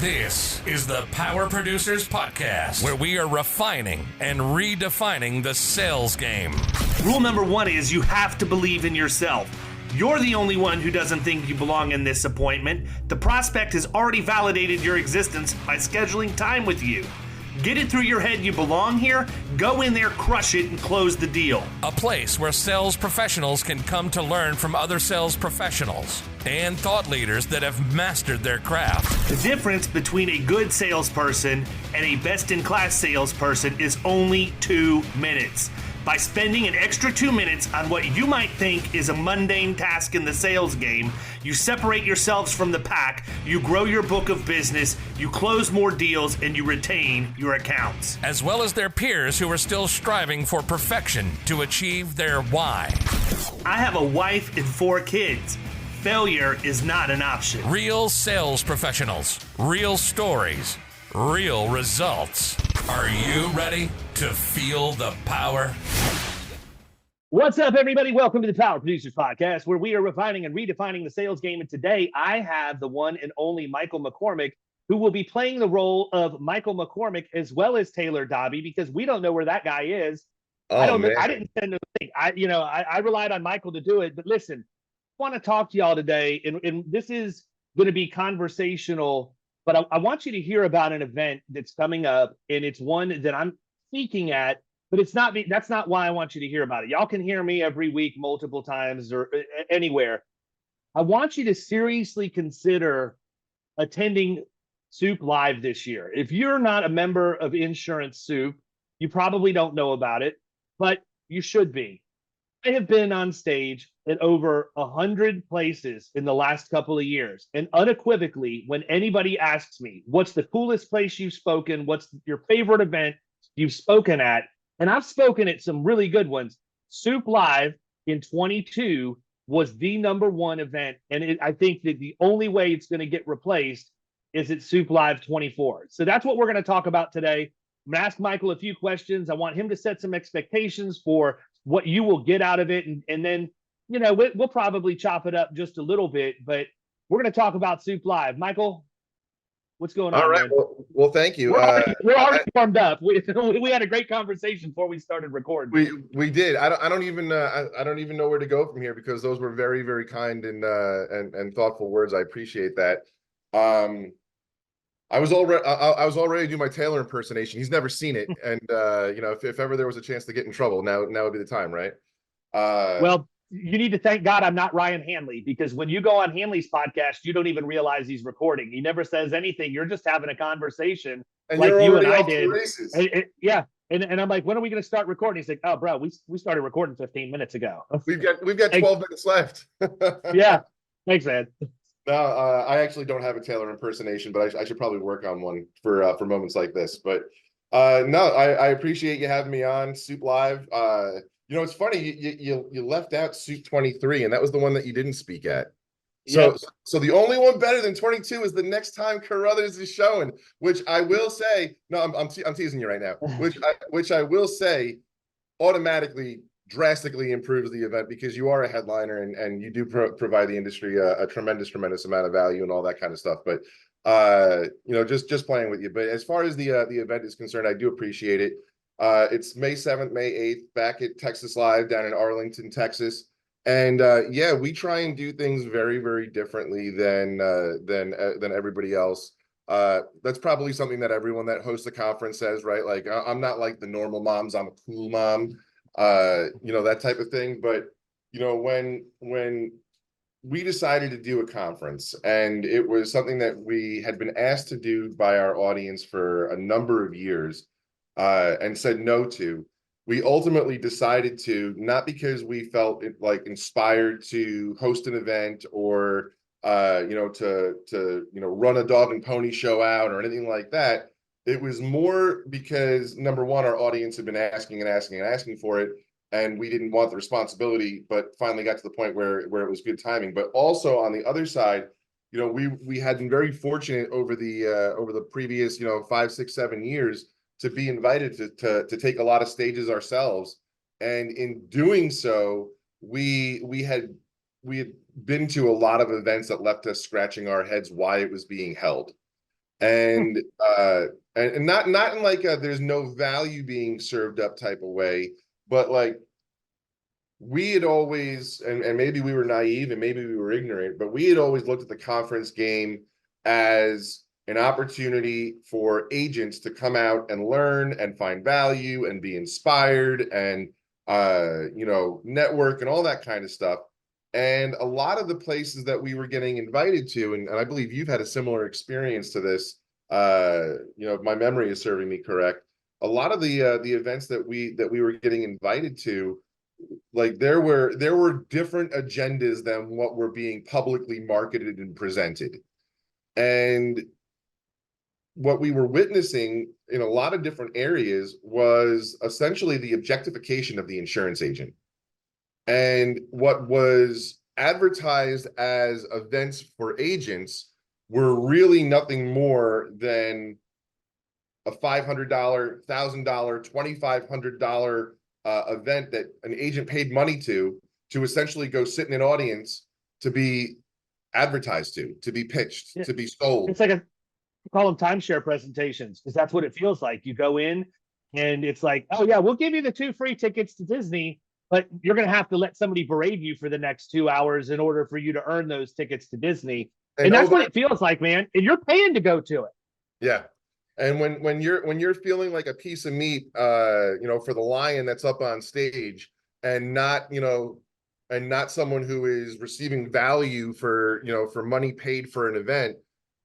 This is the Power Producers Podcast, where we are refining and redefining the sales game. Rule number one is you have to believe in yourself. You're the only one who doesn't think you belong in this appointment. The prospect has already validated your existence by scheduling time with you. Get it through your head you belong here, go in there, crush it, and close the deal. A place where sales professionals can come to learn from other sales professionals and thought leaders that have mastered their craft. The difference between a good salesperson and a best-in-class salesperson is only 2 minutes. By spending an extra 2 minutes on what you might think is a mundane task in the sales game, you separate yourselves from the pack, you grow your book of business, you close more deals, and you retain your accounts. As well as their peers who are still striving for perfection to achieve their why. I have a wife and 4 kids. Failure is not an option. Real sales professionals, real stories, real results. Are you ready to feel the power? What's up, everybody? Welcome to the Power Producers Podcast, where we are refining and redefining the sales game. And today I have the one and only Michael McCormick, who will be playing the role of Michael McCormick as well as Taylor Bobbie, because we don't know where that guy is. I didn't send a thing. I relied on Michael to do it. But listen, I want to talk to y'all today, and this is going to be conversational. But I want you to hear about an event that's coming up, and it's one that I'm speaking at, but that's not why I want you to hear about it. Y'all can hear me every week, multiple times, or anywhere. I want you to seriously consider attending Soup Live this year. If you're not a member of Insurance Soup, you probably don't know about it, but you should be. I have been on stage at over 100 places in the last couple of years. And unequivocally, when anybody asks me, what's the coolest place you've spoken? What's your favorite event you've spoken at? And I've spoken at some really good ones. Soup Live in 22 was the #1 event. And I think that the only way it's going to get replaced is at Soup Live 24. So that's what we're going to talk about today. I'm going to ask Michael a few questions. I want him to set some expectations for what you will get out of it. And then, we'll probably chop it up just a little bit, but we're going to talk about Soup Live. Michael, what's going on? All right. Well, thank you. We're already warmed up. We had a great conversation before we started recording. We did. I don't even know where to go from here, because those were very, very kind and thoughtful words. I appreciate that. I was all ready to do my Taylor impersonation. He's never seen it, and if ever there was a chance to get in trouble, now would be the time, right? Well, you need to thank God I'm not Ryan Hanley, because when you go on Hanley's podcast, you don't even realize he's recording. He never says anything. You're just having a conversation, and like you and I did. Yeah. And I'm like, when are we going to start recording? He's like, oh, bro, we started recording 15 minutes ago. We've got 12 minutes left. Yeah. Thanks, man. No, I actually don't have a Taylor impersonation, but I should probably work on one for moments like this. But no, I appreciate you having me on Soup Live. It's funny, you left out Soup 23, and that was the one that you didn't speak at. So the only one better than 22 is the next time Carruthers is showing, which I will say. No, I'm teasing you right now. Which I will say automatically drastically improves the event, because you are a headliner and you do provide the industry a tremendous amount of value and all that kind of stuff. But just playing with you. But as far as the event is concerned, I do appreciate it. It's May 7th, May 8th, back at Texas Live down in Arlington, Texas. And we try and do things very, very differently than everybody else. That's probably something that everyone that hosts the conference says, right? Like, I'm not like the normal moms, I'm a cool mom. That type of thing. But when we decided to do a conference, and it was something that we had been asked to do by our audience for a number of years, and said no to, we ultimately decided to, not because we felt like inspired to host an event or to run a dog and pony show out or anything like that. It was more because, number one, our audience had been asking for it, and we didn't want the responsibility, but finally got to the point where it was good timing. But also on the other side, we had been very fortunate over the previous 5, 6, 7 years to be invited to take a lot of stages ourselves, and in doing so, we had been to a lot of events that left us scratching our heads why it was being held. and not in like a there's no value being served up type of way, but like we had always, and maybe we were naive and maybe we were ignorant, but we had always looked at the conference game as an opportunity for agents to come out and learn and find value and be inspired and network and all that kind of stuff. And a lot of the places that we were getting invited to, and I believe you've had a similar experience to this, if my memory is serving me correct, a lot of the events that we were getting invited to, like there were different agendas than what were being publicly marketed and presented. And what we were witnessing in a lot of different areas was essentially the objectification of the insurance agent. And what was advertised as events for agents were really nothing more than a $500, $1,000, $2,500 event that an agent paid money to essentially go sit in an audience to be advertised to be pitched, to be sold. It's like call them timeshare presentations, because that's what it feels like. You go in and it's like, oh yeah, we'll give you the 2 free tickets to Disney, but you're going to have to let somebody berate you for the next 2 hours in order for you to earn those tickets to Disney. And that's what it feels like, man. And you're paying to go to it. Yeah. And when you're feeling like a piece of meat, for the lion that's up on stage, and not someone who is receiving value for money paid for an event,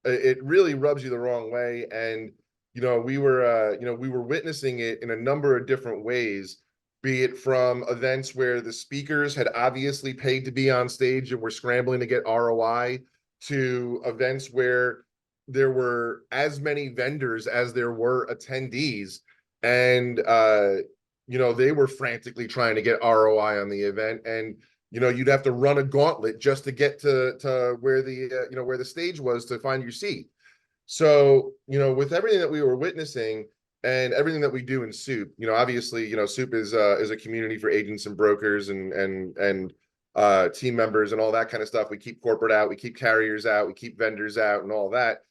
it really rubs you the wrong way. And we were witnessing it in a number of different ways, be it from events where the speakers had obviously paid to be on stage and were scrambling to get ROI, to events where there were as many vendors as there were attendees, and they were frantically trying to get ROI on the event, and you'd have to run a gauntlet just to get to where the stage was to find your seat. So with everything that we were witnessing and everything that we do in Soup, obviously Soup is a community for agents and brokers and team members and all that kind of stuff. We keep corporate out, we keep carriers out, we keep vendors out, and all that.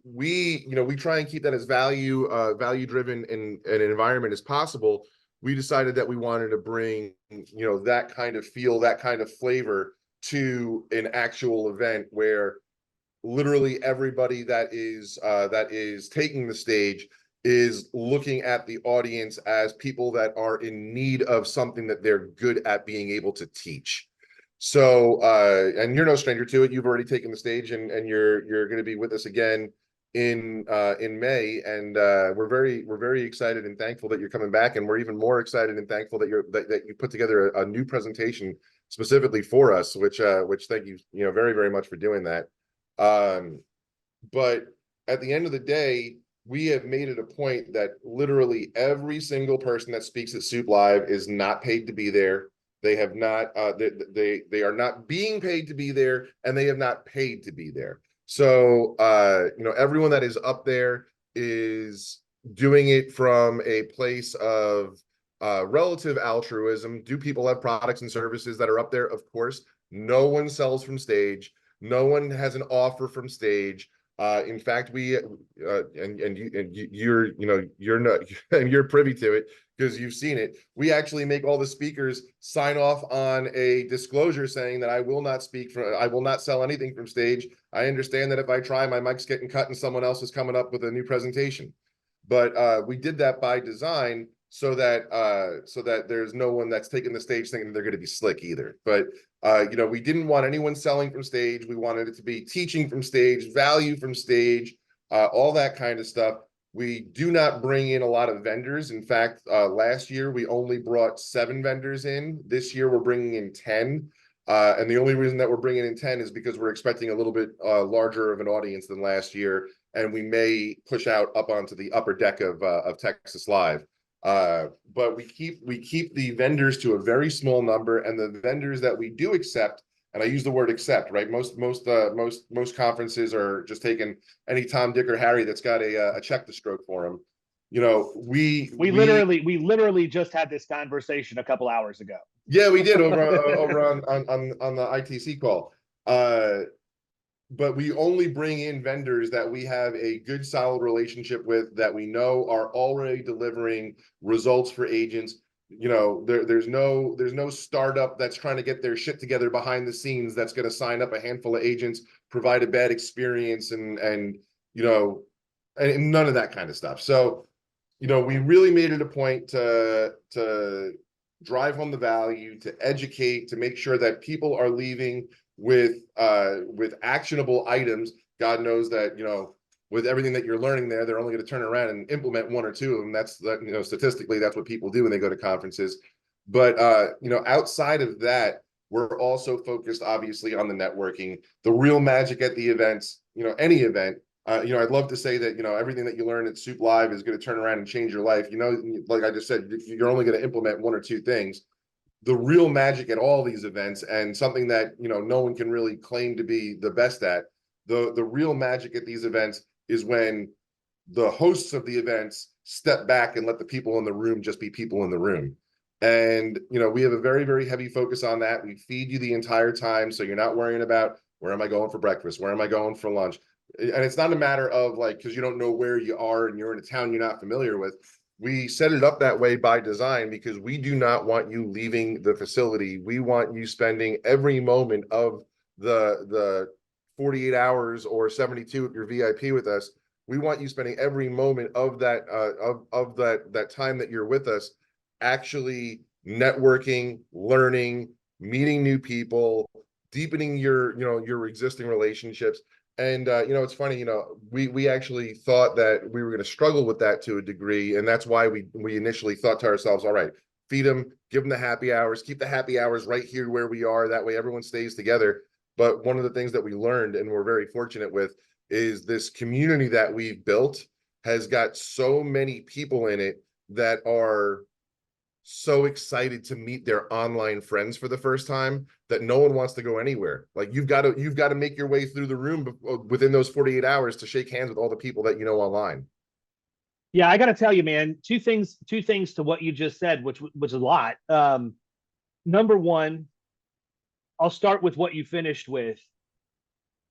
We try and keep that as value driven in an environment as possible. We decided that we wanted to bring that kind of feel, that kind of flavor to an actual event where literally everybody that is taking the stage is looking at the audience as people that are in need of something that they're good at being able to teach. So, and you're no stranger to it. You've already taken the stage, and you're going to be with us again in May. And we're very excited and thankful that you're coming back. And we're even more excited and thankful that you put together a new presentation specifically for us, which thank you, very, very much for doing that. But at the end of the day, we have made it a point that literally every single person that speaks at Soup Live is not paid to be there. They have not, they are not being paid to be there, and they have not paid to be there. So, everyone that is up there is doing it from a place of relative altruism. Do people have products and services that are up there? Of course. No one sells from stage. No one has an offer from stage. In fact, we you're not, and you're privy to it because you've seen it. We actually make all the speakers sign off on a disclosure saying that I will not sell anything from stage. I understand that if I try, my mic's getting cut and someone else is coming up with a new presentation. But we did that by design so that there's no one that's taking the stage thinking they're going to be slick either. But we didn't want anyone selling from stage. We wanted it to be teaching from stage, value from stage, all that kind of stuff. We do not bring in a lot of vendors. In fact, last year we only brought 7 vendors in. This year we're bringing in 10. And the only reason that we're bringing in 10 is because we're expecting a little bit larger of an audience than last year. And we may push out up onto the upper deck of Texas Live. But we keep the vendors to a very small number, and the vendors that we do accept, and I use the word accept, right? Most conferences are just taking any Tom, Dick, or Harry that's got a check to stroke for them. We literally just had this conversation a couple hours ago. Yeah, we did over on the ITC call. but we only bring in vendors that we have a good, solid relationship with, that we know are already delivering results for agents. You know, there's no startup that's trying to get their shit together behind the scenes that's going to sign up a handful of agents, provide a bad experience, and you know, and none of that kind of stuff. So, you know, we really made it a point to drive home the value, to educate, to make sure that people are leaving with actionable items. God knows that, you know, with everything that you're learning there, they're only going to turn around and implement one or two of them. That's that, you know, statistically, that's what people do when they go to conferences. But you know, outside of that, we're also focused obviously on the networking, the real magic at the events, you know, any event. You know, I'd love to say that, you know, everything that you learn at Soup Live is going to turn around and change your life. You know, like I just said, you're only going to implement one or two things. The real magic at all these events, and something that, you know, no one can really claim to be the best at, the real magic at these events is when the hosts of the events step back and let the people in the room just be people in the room. And, you know, we have a very, very heavy focus on that. We feed you the entire time, so you're not worrying about, where am I going for breakfast? Where am I going for lunch? And it's not a matter of like, because you don't know where you are and you're in a town you're not familiar with. We set it up that way by design because we do not want you leaving the facility. We want you spending every moment of the 48 hours or 72 if you're VIP with us. We want you spending every moment of that that time that you're with us actually networking, learning, meeting new people, deepening your, you know, your existing relationships. And you know, it's funny, you know, we actually thought that we were going to struggle with that to a degree, and that's why we initially thought to ourselves, all right, feed them, give them the happy hours, keep the happy hours right here where we are. That way everyone stays together. But one of the things that we learned, and we're very fortunate with, is this community that we've built has got so many people in it that are so excited to meet their online friends for the first time that no one wants to go anywhere. Like you've got to make your way through the room within those 48 hours to shake hands with all the people that you know online. Yeah, I got to tell you, man, two things to what you just said, which was a lot. Number one, I'll start with what you finished with.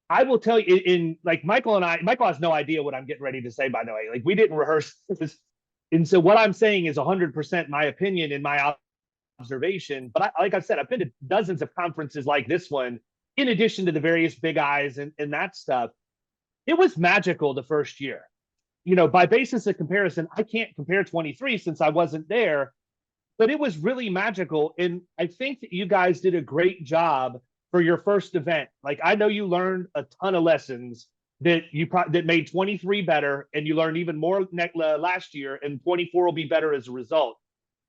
I will tell you, in like Michael has no idea what I'm getting ready to say, by the way. Like, we didn't rehearse this. And so what I'm saying is 100% my opinion and my observation. But like I said, I've been to dozens of conferences like this one, in addition to the various big eyes and that stuff. It was magical the first year. You know, by basis of comparison, I can't compare 23 since I wasn't there, but it was really magical. And I think that you guys did a great job for your first event. Like, I know you learned a ton of lessons that that made 23 better, and you learned even more last year, and 24 will be better as a result.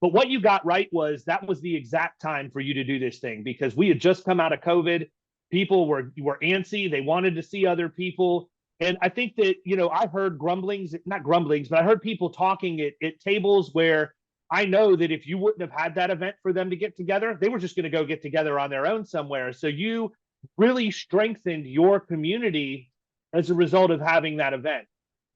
But what you got right was that was the exact time for you to do this thing, because we had just come out of COVID. People were antsy. They wanted to see other people. And I think that, you know, I heard not grumblings, but I heard people talking at tables where I know that if you wouldn't have had that event for them to get together, they were just going to go get together on their own somewhere. So you really strengthened your community as a result of having that event.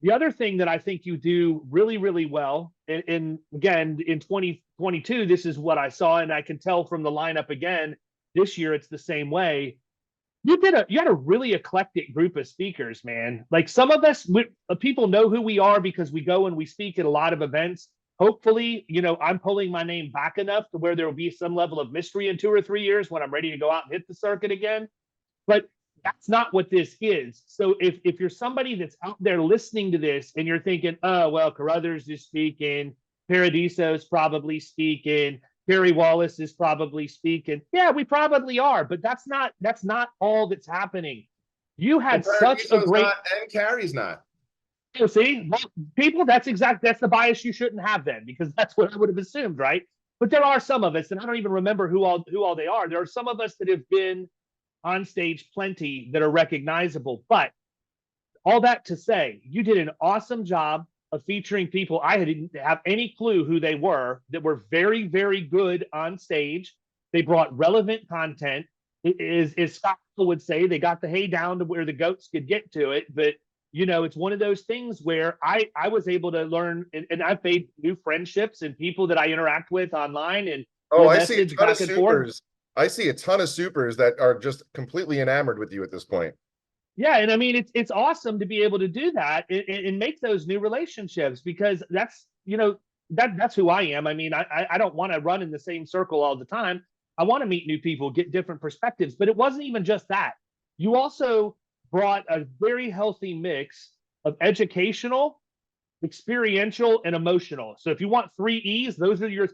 The other thing that I think you do really, really well, and again, in 2022, this is what I saw, and I can tell from the lineup again, this year it's the same way. You had a really eclectic group of speakers, man. Like, some of us, people know who we are because we go and we speak at a lot of events. Hopefully, you know, I'm pulling my name back enough to where there will be some level of mystery in 2 or 3 years when I'm ready to go out and hit the circuit again. But that's not what this is. So if you're somebody that's out there listening to this and you're thinking, oh, well, Carruthers is speaking, Paradiso's probably speaking, Terry Wallace is probably speaking. Yeah, we probably are, but that's not all that's happening. You had such a great and Carrie's not. You see, people, that's the bias you shouldn't have then, because that's what I would have assumed, right? But there are some of us, and I don't even remember who all they are. There are some of us that have been on stage plenty that are recognizable. But all that to say, you did an awesome job of featuring people I didn't have any clue who they were, that were very, very good on stage. They brought relevant content. As Scott would say, they got the hay down to where the goats could get to it. But, you know, it's one of those things where I was able to learn, and I've made new friendships and people that I interact with online. And I see a ton of supers. I see a ton of supers that are just completely enamored with you at this point. Yeah, and I mean it's awesome to be able to do that and make those new relationships, because that's that's who I am. I mean, I don't want to run in the same circle all the time. I want to meet new people, get different perspectives. But it wasn't even just that. You also brought a very healthy mix of educational, experiential, and emotional. So if you want 3 E's,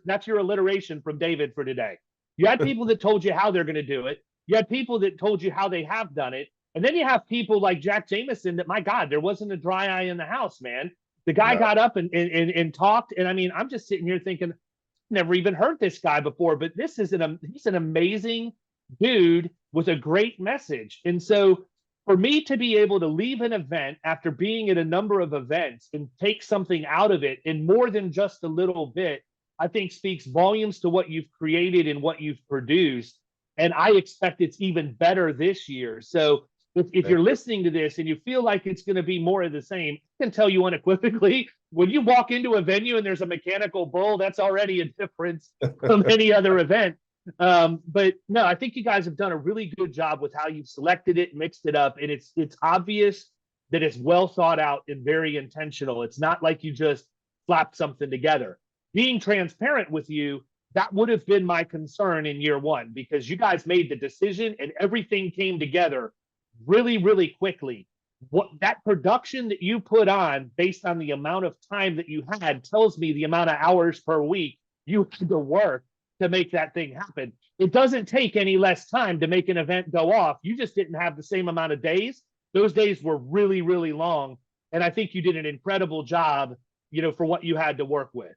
that's your alliteration from David for today. You had people that told you how they're going to do it. You had people that told you how they have done it. And then you have people like Jack Jameson that, my God, there wasn't a dry eye in the house, man. The guy got up and talked. And I mean, I'm just sitting here thinking, never even heard this guy before, but he's an amazing dude with a great message. And so for me to be able to leave an event after being at a number of events and take something out of it in more than just a little bit, I think speaks volumes to what you've created and what you've produced. And I expect it's even better this year. So if you're listening to this and you feel like it's going to be more of the same, I can tell you unequivocally, when you walk into a venue and there's a mechanical bull, that's already a difference from any other event. But no, I think you guys have done a really good job with how you've selected it, mixed it up, and it's obvious that it's well thought out and very intentional. It's not like you just slapped something together. Being transparent with you, that would have been my concern in year one, because you guys made the decision and everything came together really, really quickly. What that production that you put on based on the amount of time that you had tells me the amount of hours per week you had to work to make that thing happen. It doesn't take any less time to make an event go off. You just didn't have the same amount of days. Those days were really, really long. And I think you did an incredible job, for what you had to work with.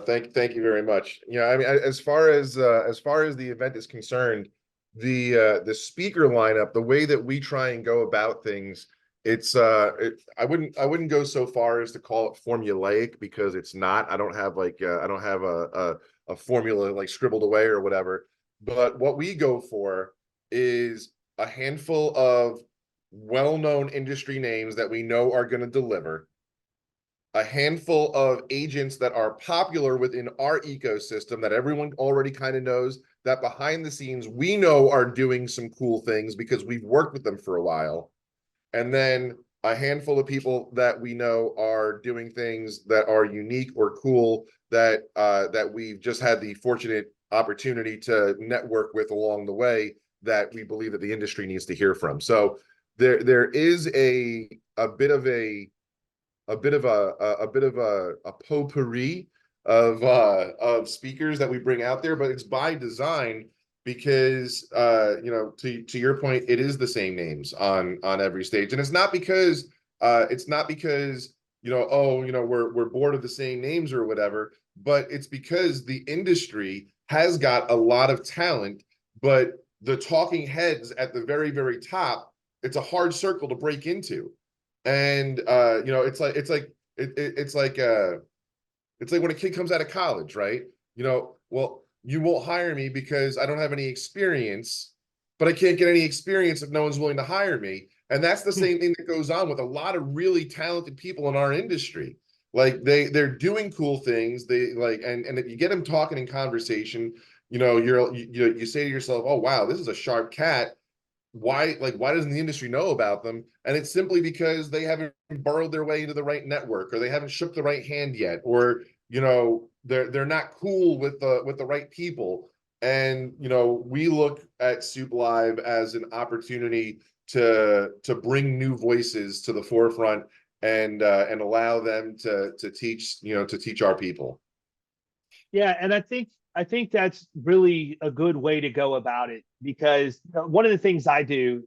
Thank you very much. I mean, as far as the event is concerned, the speaker lineup, the way that we try and go about things, I wouldn't go so far as to call it formulaic, because it's not. I don't have a formula like scribbled away or whatever. But what we go for is a handful of well-known industry names that we know are going to deliver, a handful of agents that are popular within our ecosystem that everyone already kind of knows, that behind the scenes we know are doing some cool things because we've worked with them for a while, and then a handful of people that we know are doing things that are unique or cool that we've just had the fortunate opportunity to network with along the way, that we believe that the industry needs to hear from. So there is a bit of a potpourri of speakers that we bring out there, but it's by design, because to your point, it is the same names on every stage. And it's not because we're bored of the same names or whatever, but it's because the industry has got a lot of talent, but the talking heads at the very, very top, it's a hard circle to break into. And it's like when a kid comes out of college, right? Well, you won't hire me because I don't have any experience, but I can't get any experience if no one's willing to hire me. And that's the same thing that goes on with a lot of really talented people in our industry. Like they're doing cool things. They and if you get them talking in conversation, you say to yourself, oh wow, this is a sharp cat. Why doesn't the industry know about them? And it's simply because they haven't burrowed their way into the right network, or they haven't shook the right hand yet, or they're not cool with the right people. And we look at Soup Live as an opportunity to bring new voices to the forefront and allow them to teach our people. Yeah, and I think that's really a good way to go about it, because one of the things I do,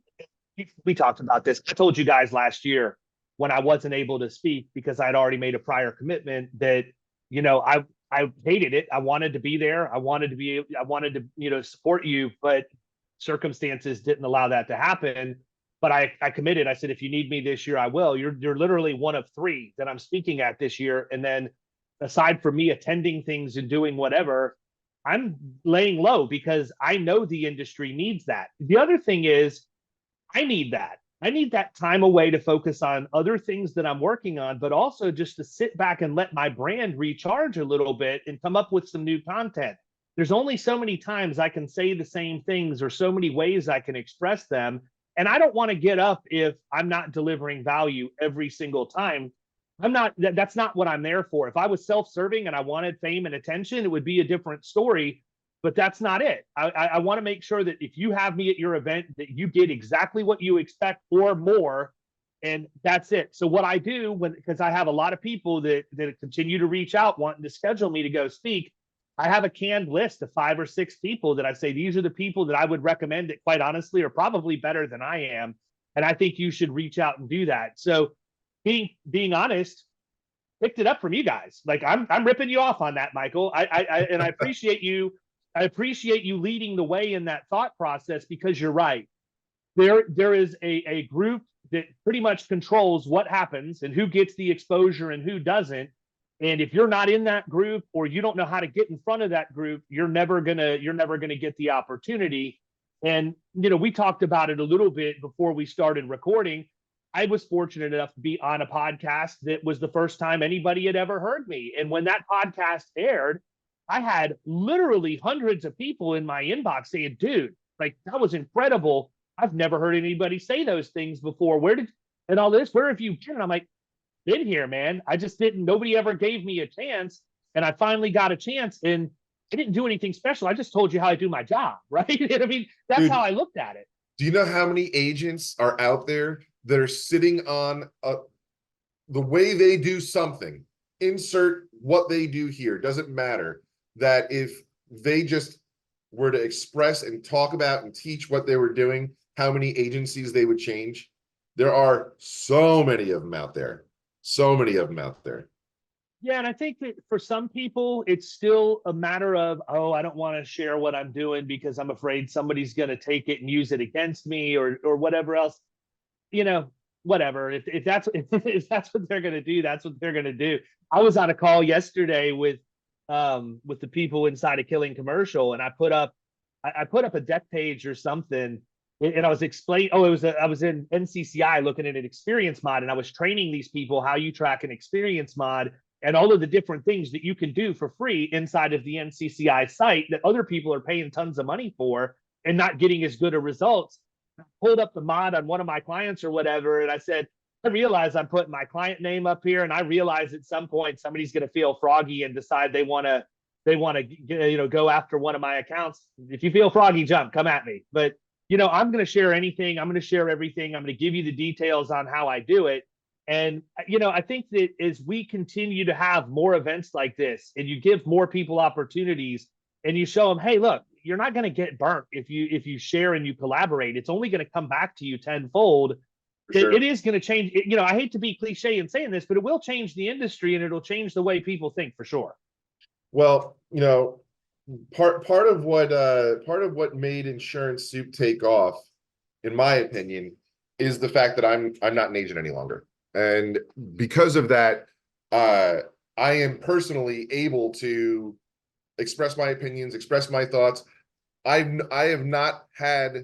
we talked about this. I told you guys last year when I wasn't able to speak because I'd already made a prior commitment that, I hated it. I wanted to be there. I wanted to support you, but circumstances didn't allow that to happen. But I committed. I said, if you need me this year, I will. You're literally one of 3 that I'm speaking at this year. And then aside from me attending things and doing whatever, I'm laying low because I know the industry needs that. The other thing is, I need that. I need that time away to focus on other things that I'm working on, but also just to sit back and let my brand recharge a little bit and come up with some new content. There's only so many times I can say the same things, or so many ways I can express them. And I don't want to get up if I'm not delivering value every single time. That's not what I'm there for. If I was self-serving and I wanted fame and attention, it would be a different story, but that's not it. I want to make sure that if you have me at your event, that you get exactly what you expect or more. And that's it. So what I do because I have a lot of people that continue to reach out wanting to schedule me to go speak, I have a canned list of 5 or 6 people that I say, these are the people that I would recommend that quite honestly are probably better than I am. And I think you should reach out and do that. So being honest, picked it up from you guys. Like I'm ripping you off on that, Michael. I appreciate you. I appreciate you leading the way in that thought process, because you're right. There is a group that pretty much controls what happens and who gets the exposure and who doesn't. And if you're not in that group, or you don't know how to get in front of that group, you're never gonna get the opportunity. And we talked about it a little bit before we started recording. I was fortunate enough to be on a podcast that was the first time anybody had ever heard me. And when that podcast aired, I had literally hundreds of people in my inbox saying, dude, like, that was incredible. I've never heard anybody say those things before. Where have you been? And I'm like, been here, man. I just nobody ever gave me a chance. And I finally got a chance, and I didn't do anything special. I just told you how I do my job, right? I mean, that's Dude, how I looked at it. Do you know how many agents are out there that are sitting on the way they do something, insert what they do here, doesn't matter, that if they just were to express and talk about and teach what they were doing, how many agencies they would change? There are so many of them out there. So many of them out there. Yeah, and I think that for some people, it's still a matter of, oh, I don't want to share what I'm doing because I'm afraid somebody's going to take it and use it against me, or whatever else. Whatever. If that's what they're going to do, that's what they're going to do. I was on a call yesterday with the people inside of Killing Commercial, and I put up a deck page or something. And I was explaining, I was in NCCI looking at an experience mod, and I was training these people how you track an experience mod and all of the different things that you can do for free inside of the NCCI site that other people are paying tons of money for and not getting as good of results. I pulled up the mod on one of my clients or whatever, and I said, I realize I'm putting my client name up here, and I realize at some point somebody's going to feel froggy and decide they want to go after one of my accounts. If you feel froggy, jump, come at me. But I'm going to share anything. I'm going to share everything. I'm going to give you the details on how I do it. And, I think that as we continue to have more events like this, and you give more people opportunities, and you show them, hey, look, you're not going to get burnt if you share and you collaborate. It's only going to come back to you tenfold. Sure. It is going to change. I hate to be cliche in saying this, but it will change the industry, and it'll change the way people think, for sure. Well, part of what made Insurance Soup take off, in my opinion, is the fact that I'm not an agent any longer. And because of that, I am personally able to express my opinions, express my thoughts. I have not had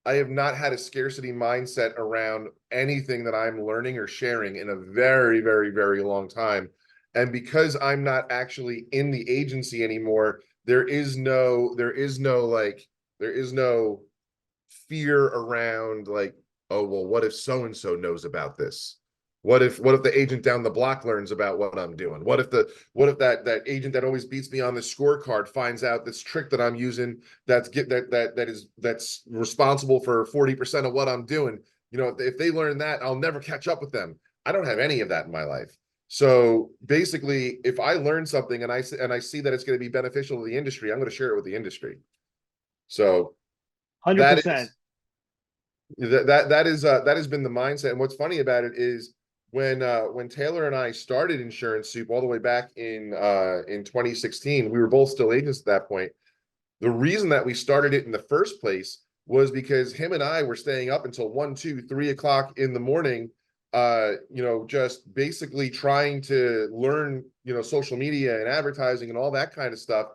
a scarcity mindset around anything that I'm learning or sharing in a very, very, very long time. And because I'm not actually in the agency anymore, there is no fear around like, oh, well, what if so-and-so knows about this? What if the agent down the block learns about what I'm doing? What if that agent that always beats me on the scorecard finds out this trick that I'm using that's responsible for 40% of what I'm doing? If they learn that, I'll never catch up with them. I don't have any of that in my life. So basically, if I learn something and I see that it's going to be beneficial to the industry, I'm going to share it with the industry. So 100%. That has been the mindset. And what's funny about it is when Taylor and I started Insurance Soup all the way back in 2016, we were both still agents at that point. The reason that we started it in the first place was because him and I were staying up until 1, 2, 3 o'clock in the morning, just basically trying to learn, social media and advertising and all that kind of stuff.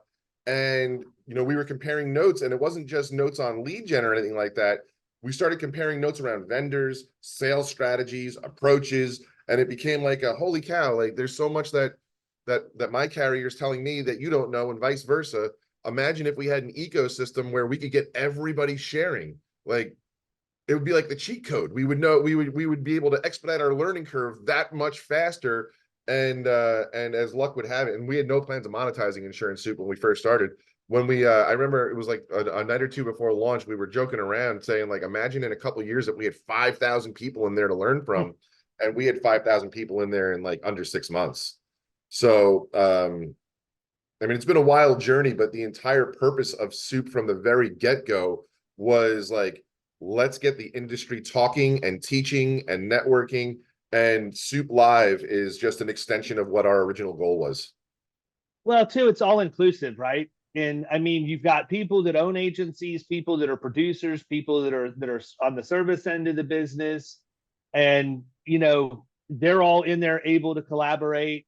And, we were comparing notes, and it wasn't just notes on lead gen or anything like that. We started comparing notes around vendors, sales strategies, approaches, and it became like a holy cow, like there's so much that my carrier is telling me that you don't know, and vice versa. Imagine if we had an ecosystem where we could get everybody sharing. Like, it would be like the cheat code. We would know, we would be able to expedite our learning curve that much faster. And as luck would have it, and we had no plans of monetizing Insurance Soup when we first started. When we I remember it was like a night or two before launch, we were joking around saying, like, imagine in a couple of years that we had 5,000 people in there to learn from, and we had 5,000 people in there in like under 6 months. So I mean, it's been a wild journey, but the entire purpose of Soup from the very get-go was like, let's get the industry talking and teaching and networking, and Soup Live is just an extension of what our original goal was. Well, too, it's all inclusive, right? And I mean, you've got people that own agencies, people that are producers, people that are on the service end of the business, and they're all in there able to collaborate.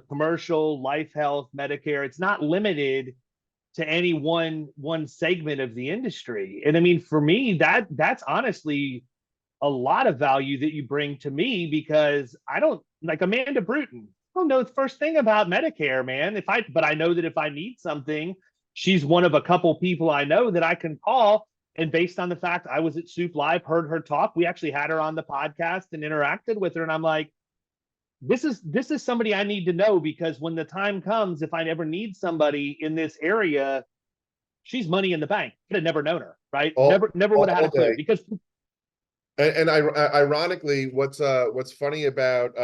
Commercial, life, health, Medicare. It's not limited to any one segment of the industry. And I mean, for me, that's honestly a lot of value that you bring to me, because I don't, like Amanda Bruton, I don't know the first thing about Medicare, man. But I know that if I need something, she's one of a couple people I know that I can call. And based on the fact I was at Soup Live, heard her talk, we actually had her on the podcast and interacted with her. And I'm like, this is somebody I need to know, because when the time comes, if I ever need somebody in this area, she's money in the bank. Could have never known her, right? Never would have had a clue, because. And ironically, what's funny about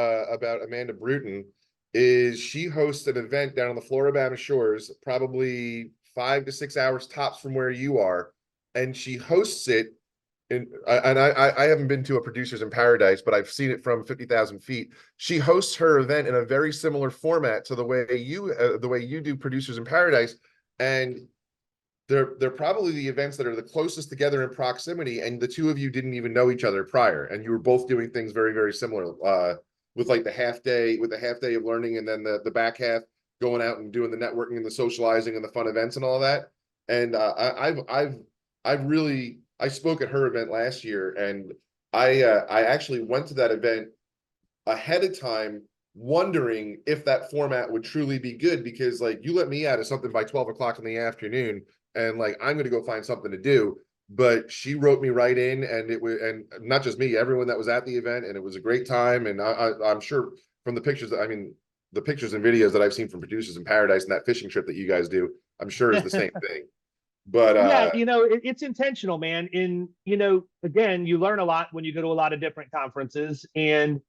Amanda Bruton is she hosts an event down on the Florida shores, probably 5 to 6 hours tops from where you are, and she hosts it. I haven't been to a Producers in Paradise, but I've seen it from 50,000 feet. She hosts her event in a very similar format to the way you do Producers in Paradise, and they're probably the events that are the closest together in proximity, and the two of you didn't even know each other prior, and you were both doing things very, very similar, with like the half day of learning, and then the back half going out and doing the networking and the socializing and the fun events and all that. And I spoke at her event last year, and I actually went to that event ahead of time, wondering if that format would truly be good, because like, you let me out of something by 12 o'clock in the afternoon, and like, I'm going to go find something to do. But she wrote me right in, and and not just me, everyone that was at the event, and it was a great time. And I'm sure from the pictures, the pictures and videos that I've seen from Producers in Paradise and that fishing trip that you guys do, I'm sure is the same thing. But yeah, it's intentional, man. And again, you learn a lot when you go to a lot of different conferences. And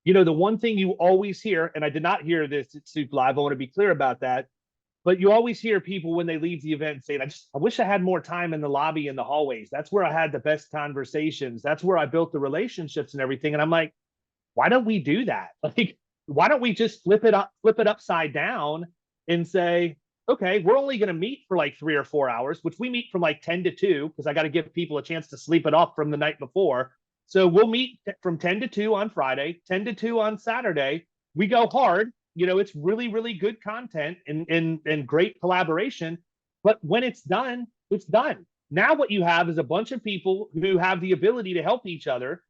the one thing you always hear, and I did not hear this at Soup Live, I want to be clear about that, but you always hear people when they leave the event saying, I wish I had more time in the lobby and the hallways. That's where I had the best conversations. That's where I built the relationships and everything. And I'm like, why don't we do that? Like, why don't we just flip it upside down and say, okay, we're only going to meet for like 3 or 4 hours, which we meet from like 10 to 2, because I got to give people a chance to sleep it off from the night before. So we'll meet from 10 to 2 on Friday, 10 to 2 on Saturday. We go hard. It's really, really good content and great collaboration. But when it's done, it's done. Now what you have is a bunch of people who have the ability to help each other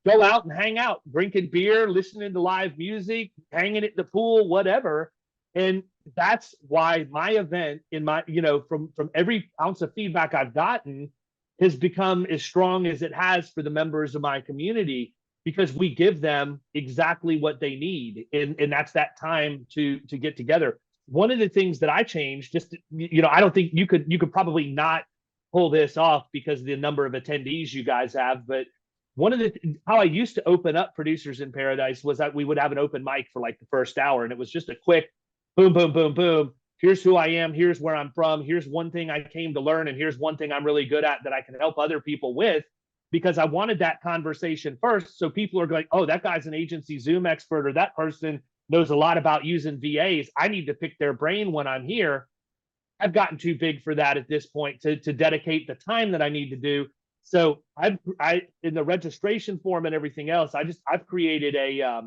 go out and hang out, drinking beer, listening to live music, hanging at the pool, whatever. And that's why my event, from every ounce of feedback I've gotten, has become as strong as it has for the members of my community, because we give them exactly what they need. And that's that time to get together. One of the things that I changed, I don't think you could probably not pull this off because of the number of attendees you guys have, but how I used to open up Producers in Paradise was that we would have an open mic for like the first hour, and it was just a quick boom, boom, boom, boom. Here's who I am. Here's where I'm from. Here's one thing I came to learn. And here's one thing I'm really good at that I can help other people with, because I wanted that conversation first. So people are going, oh, that guy's an agency Zoom expert, or that person knows a lot about using VAs. I need to pick their brain when I'm here. I've gotten too big for that at this point to dedicate the time that I need to do. So I in the registration form and everything else, I've created a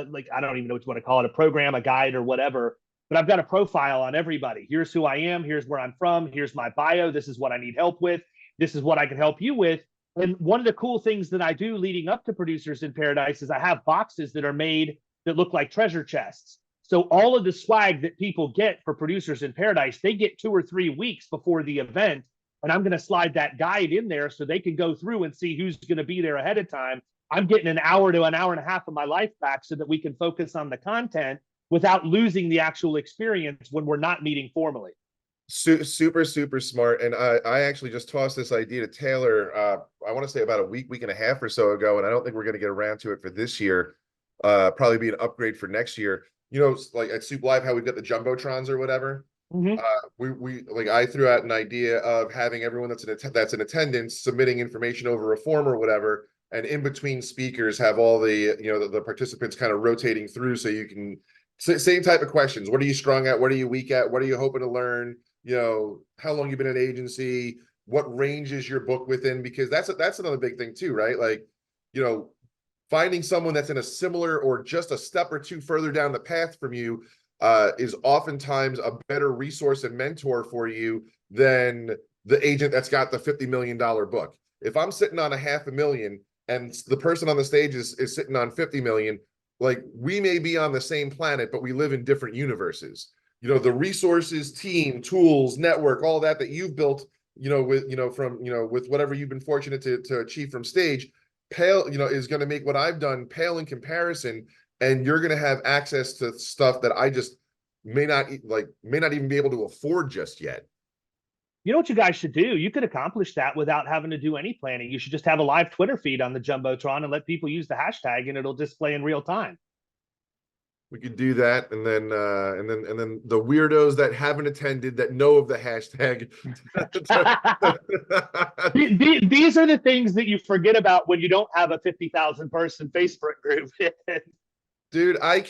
like, I don't even know what you want to call it, a program, a guide, or whatever, but I've got a profile on everybody. Here's who I am. Here's where I'm from. Here's my bio. This is what I need help with. This is what I can help you with. And one of the cool things that I do leading up to Producers in Paradise is I have boxes that are made that look like treasure chests. So all of the swag that people get for Producers in Paradise, they get 2 or 3 weeks before the event. and I'm going to slide that guide in there so they can go through and see who's going to be there ahead of time. I'm getting an hour to an hour and a half of my life back so that we can focus on the content without losing the actual experience when we're not meeting formally. Super, super smart. And I actually just tossed this idea to Taylor, I want to say about a week and a half or so ago, and I don't think we're going to get around to it for this year. Probably be an upgrade for next year. You know, like at Soup Live, how we've got the Jumbotrons or whatever. Mm-hmm. We like, I threw out an idea of having everyone that's in attendance submitting information over a form or whatever, and in between speakers have all the, you know, the participants kind of rotating through, so you can same type of questions. What are you strong at? What are you weak at? What are you hoping to learn? You know, how long you've been an agency? What range is your book within? Because that's another big thing too, right? Like, you know, finding someone that's in a similar or just a step or two further down the path from you is oftentimes a better resource and mentor for you than the agent that's got the $50 million book. If I'm sitting on a $500,000 and the person on the stage is sitting on 50 million, like, we may be on the same planet, but we live in different universes. You know, the resources, team, tools, network, all that you've built, you know, with, you know, from, you know, with whatever you've been fortunate to achieve from stage, pale, you know, is going to make what I've done pale in comparison. And you're going to have access to stuff that I just may not even be able to afford just yet. You know what you guys should do? You could accomplish that without having to do any planning. You should just have a live Twitter feed on the Jumbotron and let people use the hashtag, and it'll display in real time. We could do that, and then the weirdos that haven't attended that know of the hashtag. These are the things that you forget about when you don't have a 50,000 person Facebook group. Dude, I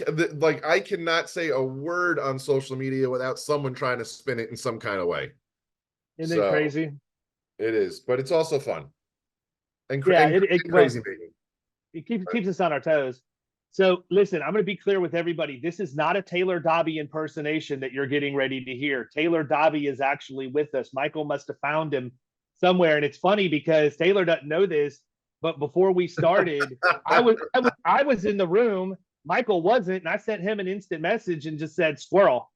cannot say a word on social media without someone trying to spin it in some kind of way. Isn't it crazy? It is, but it's also fun. And crazy. It keeps us on our toes. So listen, I'm going to be clear with everybody. This is not a Taylor Bobbie impersonation that you're getting ready to hear. Taylor Bobbie is actually with us. Michael must have found him somewhere. And it's funny because Taylor doesn't know this, but before we started, I was in the room. Michael wasn't. And I sent him an instant message and just said, squirrel.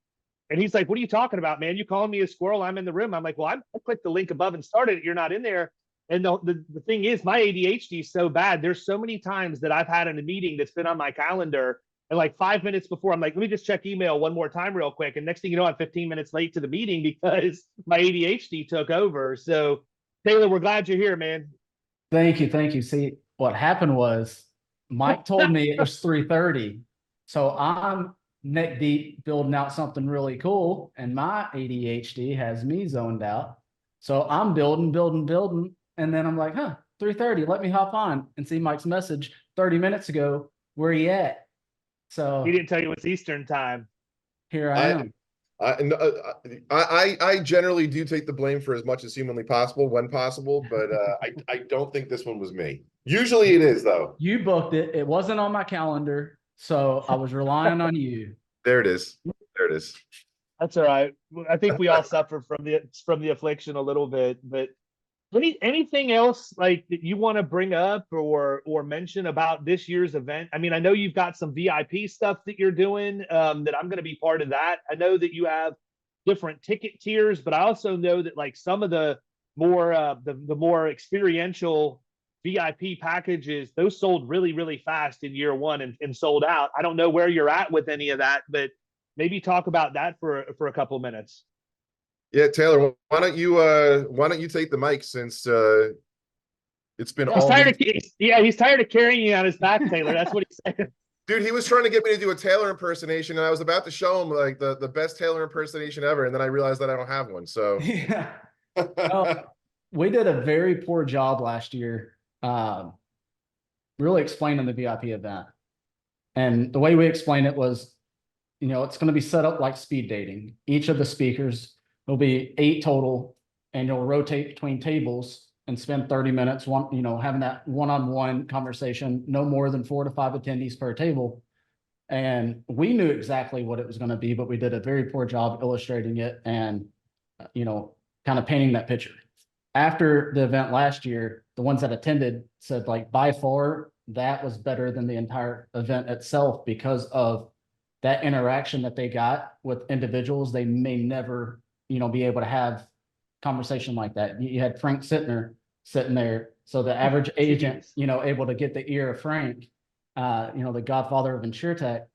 And he's like, what are you talking about, man? You calling me a squirrel? I'm in the room. I'm like, well, I clicked the link above and started it. You're not in there. And the thing is, my ADHD is so bad. There's so many times that I've had in a meeting that's been on my calendar, and like 5 minutes before, I'm like, let me just check email one more time real quick. And next thing you know, I'm 15 minutes late to the meeting because my ADHD took over. So Taylor, we're glad you're here, man. Thank you. See, what happened was Mike told me it was 3:30. So I'm neck deep building out something really cool, and my ADHD has me zoned out. So I'm building. And then I'm like, 3:30, let me hop on and see Mike's message 30 minutes ago. Where he at? So he didn't tell you it's Eastern time. Here I am. I generally do take the blame for as much as humanly possible when possible, but I don't think this one was me. Usually it is, though. You booked it. It wasn't on my calendar, so I was relying on you. There it is. That's all right. I think we all suffer from the affliction a little bit, but anything else like that you want to bring up or mention about this year's event? I mean, I know you've got some VIP stuff that you're doing, that I'm going to be part of that. I know that you have different ticket tiers, but I also know that like some of the more the more experiential VIP packages, those sold really, really fast in year one and sold out. I don't know where you're at with any of that, but maybe talk about that for a couple of minutes. Yeah, Taylor, why don't you take the mic, since it's been he's tired of carrying you on his back, Taylor. That's what he said. Dude, he was trying to get me to do a Taylor impersonation, and I was about to show him like the best Taylor impersonation ever, and then I realized that I don't have one. So yeah. We did a very poor job last year, really explaining the VIP event. And the way we explained it was, you know, it's going to be set up like speed dating. Each of the speakers will be 8 total, and you'll rotate between tables and spend 30 minutes having that one-on-one conversation, no more than 4 to 5 attendees per table. And we knew exactly what it was going to be, but we did a very poor job illustrating it and, kind of painting that picture. After the event last year, the ones that attended said, like, by far, that was better than the entire event itself because of that interaction that they got with individuals they may never be able to have conversation like that. You had Frank Sittner sitting there. So the average agent, able to get the ear of Frank, the godfather of InsurTech,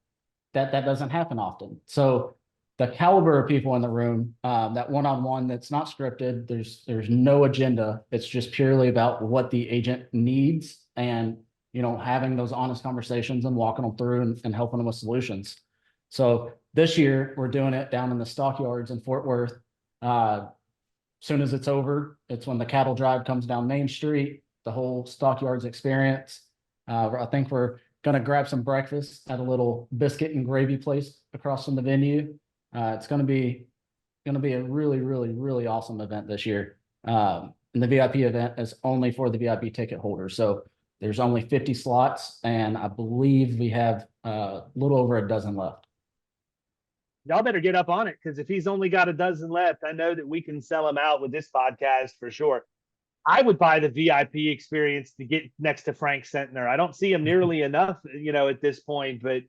that doesn't happen often. So the caliber of people in the room, that one-on-one that's not scripted, there's no agenda. It's just purely about what the agent needs and, having those honest conversations and walking them through and helping them with solutions. So this year we're doing it down in the stockyards in Fort Worth. Soon as it's over, it's when the cattle drive comes down Main Street, the whole stockyards experience. I think we're going to grab some breakfast at a little biscuit and gravy place across from the venue. It's going to be a really, really, really awesome event this year. And the VIP event is only for the VIP ticket holders. So there's only 50 slots, and I believe we have a little over a dozen left. Y'all better get up on it, because if he's only got a dozen left, I know that we can sell him out with this podcast for sure. I would buy the VIP experience to get next to Frank Sentner. I don't see him nearly enough, at this point. But,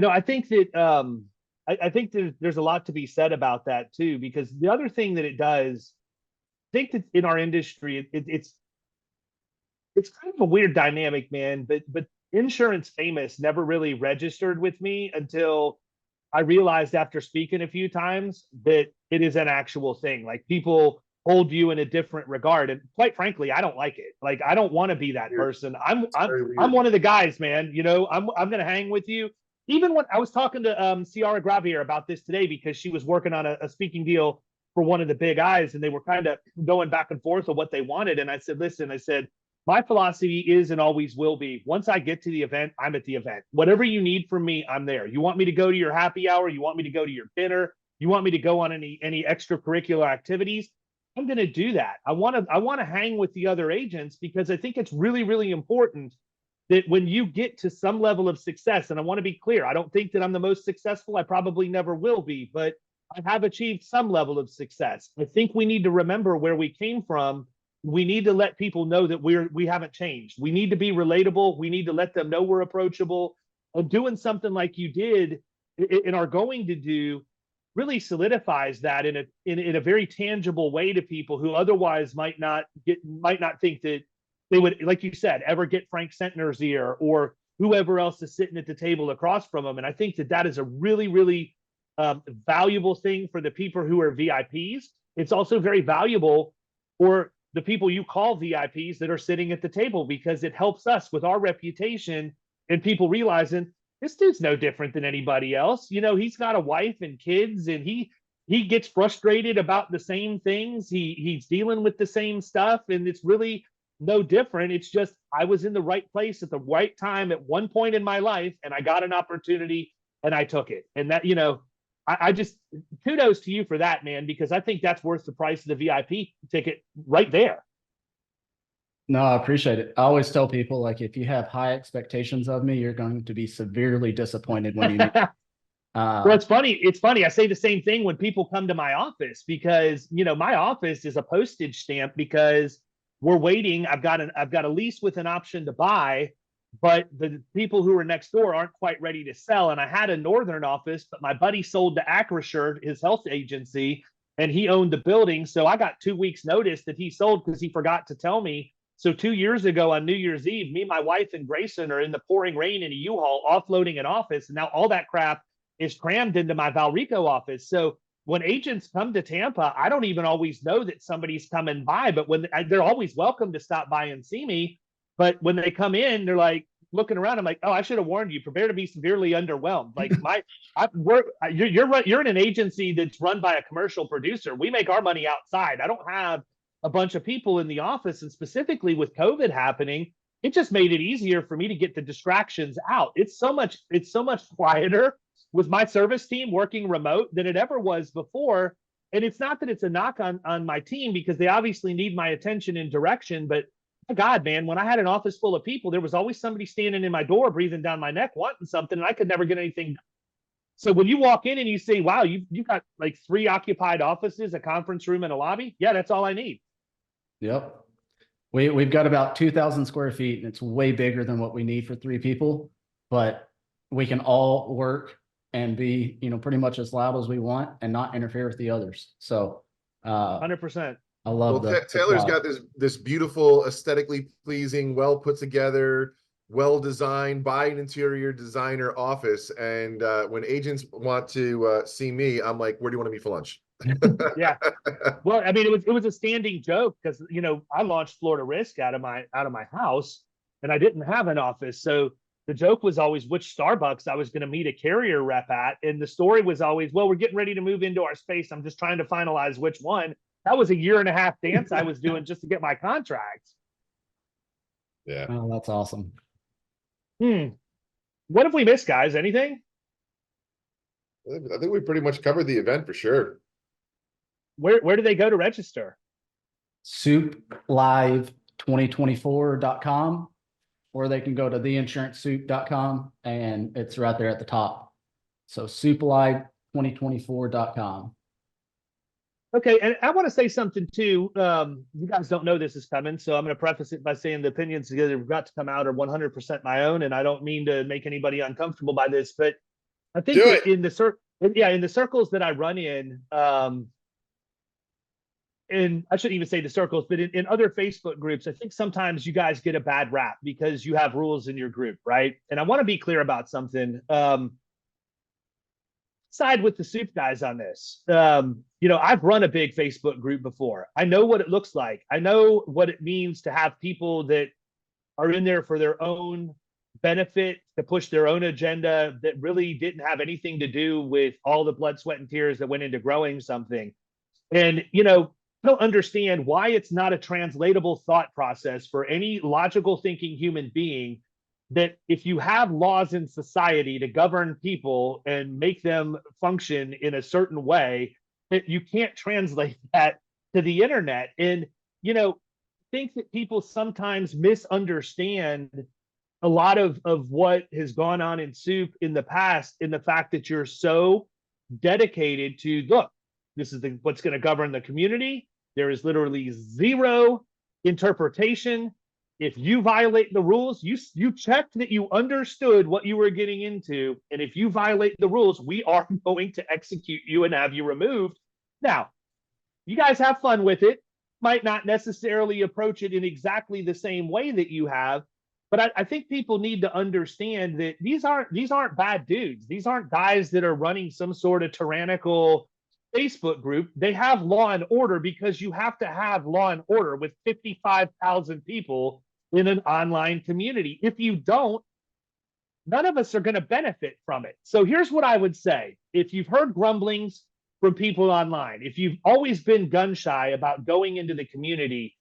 I think that I think there's a lot to be said about that too, because the other thing that it does, I think that in our industry, it's kind of a weird dynamic, man. But Insurance Famous never really registered with me until I realized after speaking a few times that it is an actual thing. Like, people hold you in a different regard, and quite frankly, I don't like it. Like, I don't want to be that person. I'm one of the guys, man. I'm going to hang with you. Even when I was talking to Ciara Gravier about this today, because she was working on a speaking deal for one of the big eyes, and they were kind of going back and forth of what they wanted. And I said, listen, my philosophy is and always will be, once I get to the event, I'm at the event. Whatever you need from me, I'm there. You want me to go to your happy hour? You want me to go to your dinner? You want me to go on any extracurricular activities? I'm going to do that. I want to hang with the other agents, because I think it's really, really important that when you get to some level of success, and I want to be clear, I don't think that I'm the most successful. I probably never will be, but I have achieved some level of success. I think we need to remember where we came from. We need to let people know that we haven't changed. We need to be relatable. We need to let them know we're approachable. And doing something like you did and are going to do really solidifies that in a very tangible way to people who otherwise might not think that they would, like you said, ever get Frank Sentner's ear or whoever else is sitting at the table across from them. And I think that is a really, really valuable thing for the people who are VIPs. It's also very valuable for the people you call VIPs that are sitting at the table, because it helps us with our reputation and people realizing this dude's no different than anybody else. He's got a wife and kids, and he gets frustrated about the same things. He's dealing with the same stuff, and it's really no different. It's just I was in the right place at the right time at one point in my life, and I got an opportunity and I took it. And that, I just kudos to you for that, man, because I think that's worth the price of the VIP ticket right there. No, I appreciate it. I always tell people, like, if you have high expectations of me, you're going to be severely disappointed when you meet. Well, it's funny. I say the same thing when people come to my office, because, my office is a postage stamp, because we're waiting. I've got a lease with an option to buy, but the people who are next door aren't quite ready to sell. And I had a northern office, but my buddy sold to Acrisure, his health agency, and he owned the building. So I got 2 weeks notice that he sold, because he forgot to tell me. So 2 years ago on New Year's Eve, me, my wife, and Grayson are in the pouring rain in a U-Haul offloading an office. And now all that crap is crammed into my Valrico office. So when agents come to Tampa, I don't even always know that somebody's coming by, but they're always welcome to stop by and see me. But when they come in, they're like looking around. I'm like, oh, I should have warned you. Prepare to be severely underwhelmed. Like you're in an agency that's run by a commercial producer. We make our money outside. I don't have a bunch of people in the office, and specifically with COVID happening, it just made it easier for me to get the distractions out. It's so much quieter with my service team working remote than it ever was before. And it's not that it's a knock on my team, because they obviously need my attention and direction, but my God, man, when I had an office full of people, there was always somebody standing in my door, breathing down my neck, wanting something, and I could never get anything done. So when you walk in and you say, wow, you've got like 3 occupied offices, a conference room, and a lobby. Yeah, that's all I need. Yep. We've got about 2,000 square feet, and it's way bigger than what we need for 3 people, but we can all work and be, pretty much as loud as we want and not interfere with the others. So 100%. I love Well, the Taylor's plot. got this beautiful, aesthetically pleasing, well put together, well designed by an interior designer office. And when agents want to see me, I'm like, where do you want to meet for lunch? Yeah. Well, I mean, it was a standing joke because I launched Florida Risk out of my house, and I didn't have an office, so the joke was always which Starbucks I was going to meet a carrier rep at, and the story was always, well, we're getting ready to move into our space. I'm just trying to finalize which one. That was a year and a half dance I was doing just to get my contract. Yeah. Oh, that's awesome. What have we missed, guys? Anything? I think we pretty much covered the event for sure. Where do they go to register? souplive2024.com, or they can go to theinsurancesoup.com, and it's right there at the top. So souplive2024.com. Okay, and I want to say something too. You guys don't know this is coming, so I'm going to preface it by saying the opinions that have got to come out are 100% my own, and I don't mean to make anybody uncomfortable by this, but I think that in the circles that I run in, and I shouldn't even say the circles, but in other Facebook groups, I think sometimes you guys get a bad rap because you have rules in your group, right? And I want to be clear about something. Side with the soup guys on this. I've run a big Facebook group before. I know what it looks like. I know what it means to have people that are in there for their own benefit, to push their own agenda that really didn't have anything to do with all the blood, sweat, and tears that went into growing something. And, I don't understand why it's not a translatable thought process for any logical thinking human being that if you have laws in society to govern people and make them function in a certain way, that you can't translate that to the internet. And, I think that people sometimes misunderstand a lot of what has gone on in soup in the past, in the fact that you're so dedicated to, look, this is what's going to govern the community. There is literally zero interpretation. If you violate the rules, you checked that you understood what you were getting into. And if you violate the rules, we are going to execute you and have you removed. Now, you guys have fun with it. Might not necessarily approach it in exactly the same way that you have, but I think people need to understand that these aren't bad dudes. These aren't guys that are running some sort of tyrannical Facebook group. They have law and order because you have to have law and order with 55,000 people in an online community. If you don't, none of us are going to benefit from it. So here's what I would say. If you've heard grumblings from people online, if you've always been gun shy about going into the community,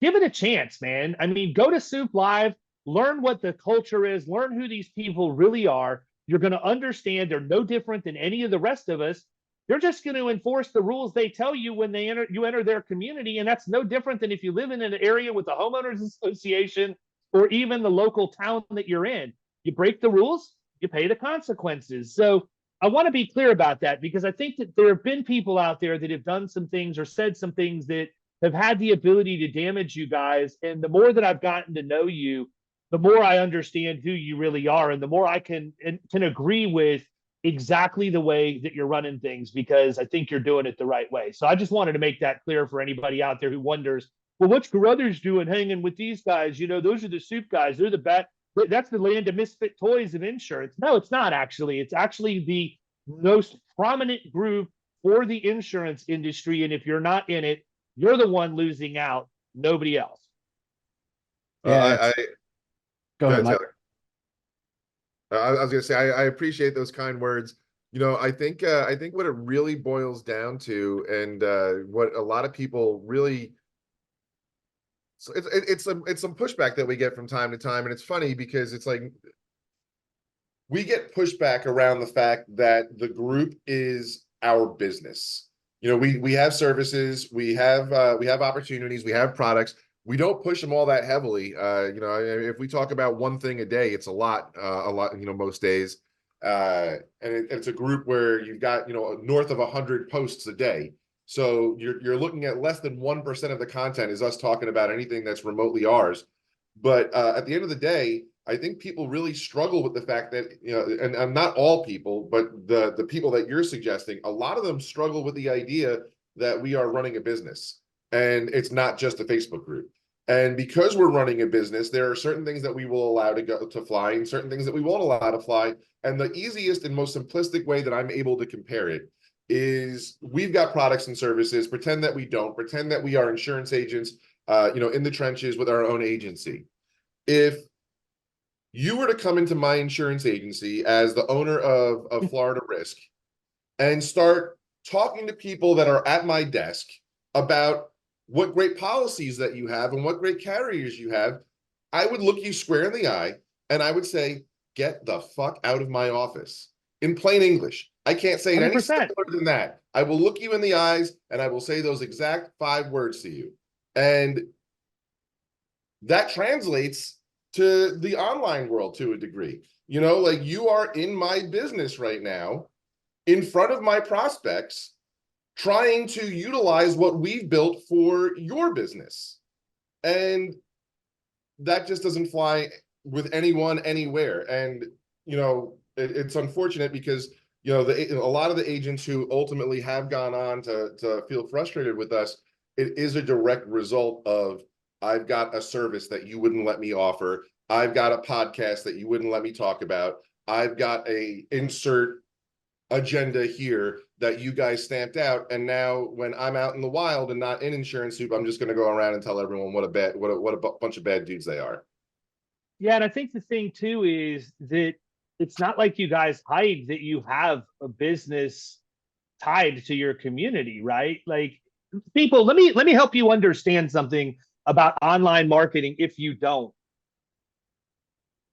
give it a chance, man. I mean, go to Soup Live, learn what the culture is, learn who these people really are. You're going to understand they're no different than any of the rest of us. They're just going to enforce the rules they tell you when you enter their community. And that's no different than if you live in an area with a homeowners association or even the local town that you're in. You break the rules, you pay the consequences. So I want to be clear about that, because I think that there have been people out there that have done some things or said some things that have had the ability to damage you guys. And the more that I've gotten to know you, the more I understand who you really are, and the more I can agree with exactly the way that you're running things, because I think you're doing it the right way. So I just wanted to make that clear for anybody out there who wonders, well, what's Carruthers doing hanging with these guys? Those are the soup guys. They're the bad. That's the land of misfit toys of insurance. No, it's not actually. It's actually the most prominent group for the insurance industry. And if you're not in it, you're the one losing out, nobody else. Yeah, go ahead, Mike. Taylor. I was going to say, I appreciate those kind words. I think what it really boils down to, and what a lot of people really, so it's some pushback that we get from time to time, and it's funny because it's like we get pushback around the fact that the group is our business. We have services, we have opportunities, we have products. We don't push them all that heavily. If we talk about one thing a day, it's a lot, most days. And it's a group where you've got, north of 100 posts a day. So you're looking at less than 1% of the content is us talking about anything that's remotely ours. But at the end of the day, I think people really struggle with the fact that, and not all people, but the people that you're suggesting, a lot of them struggle with the idea that we are running a business. and it's not just a Facebook group. And because we're running a business, there are certain things that we will allow to fly and certain things that we won't allow to fly. And the easiest and most simplistic way that I'm able to compare it is we've got products and services. Pretend that we don't. Pretend that we are insurance agents, in the trenches with our own agency. If you were to come into my insurance agency as the owner of Florida Risk and start talking to people that are at my desk about what great policies that you have and what great carriers you have, I would look you square in the eye and I would say, get the fuck out of my office. In plain English. I can't say it any 100%. simpler than that. I will look you in the eyes and I will say those exact 5 words to you. And that translates to the online world to a degree. Like you are in my business right now, in front of my prospects, trying to utilize what we've built for your business. And that just doesn't fly with anyone anywhere. And, it's unfortunate because, a lot of the agents who ultimately have gone on to feel frustrated with us, it is a direct result of, I've got a service that you wouldn't let me offer. I've got a podcast that you wouldn't let me talk about. I've got a insert agenda here that you guys stamped out, and now when I'm out in the wild and not in insurance soup, I'm just going to go around and tell everyone what a bunch of bad dudes they are. Yeah, and I think the thing too is that it's not like you guys hide that you have a business tied to your community, right? Like, people, let me help you understand something about online marketing if you don't.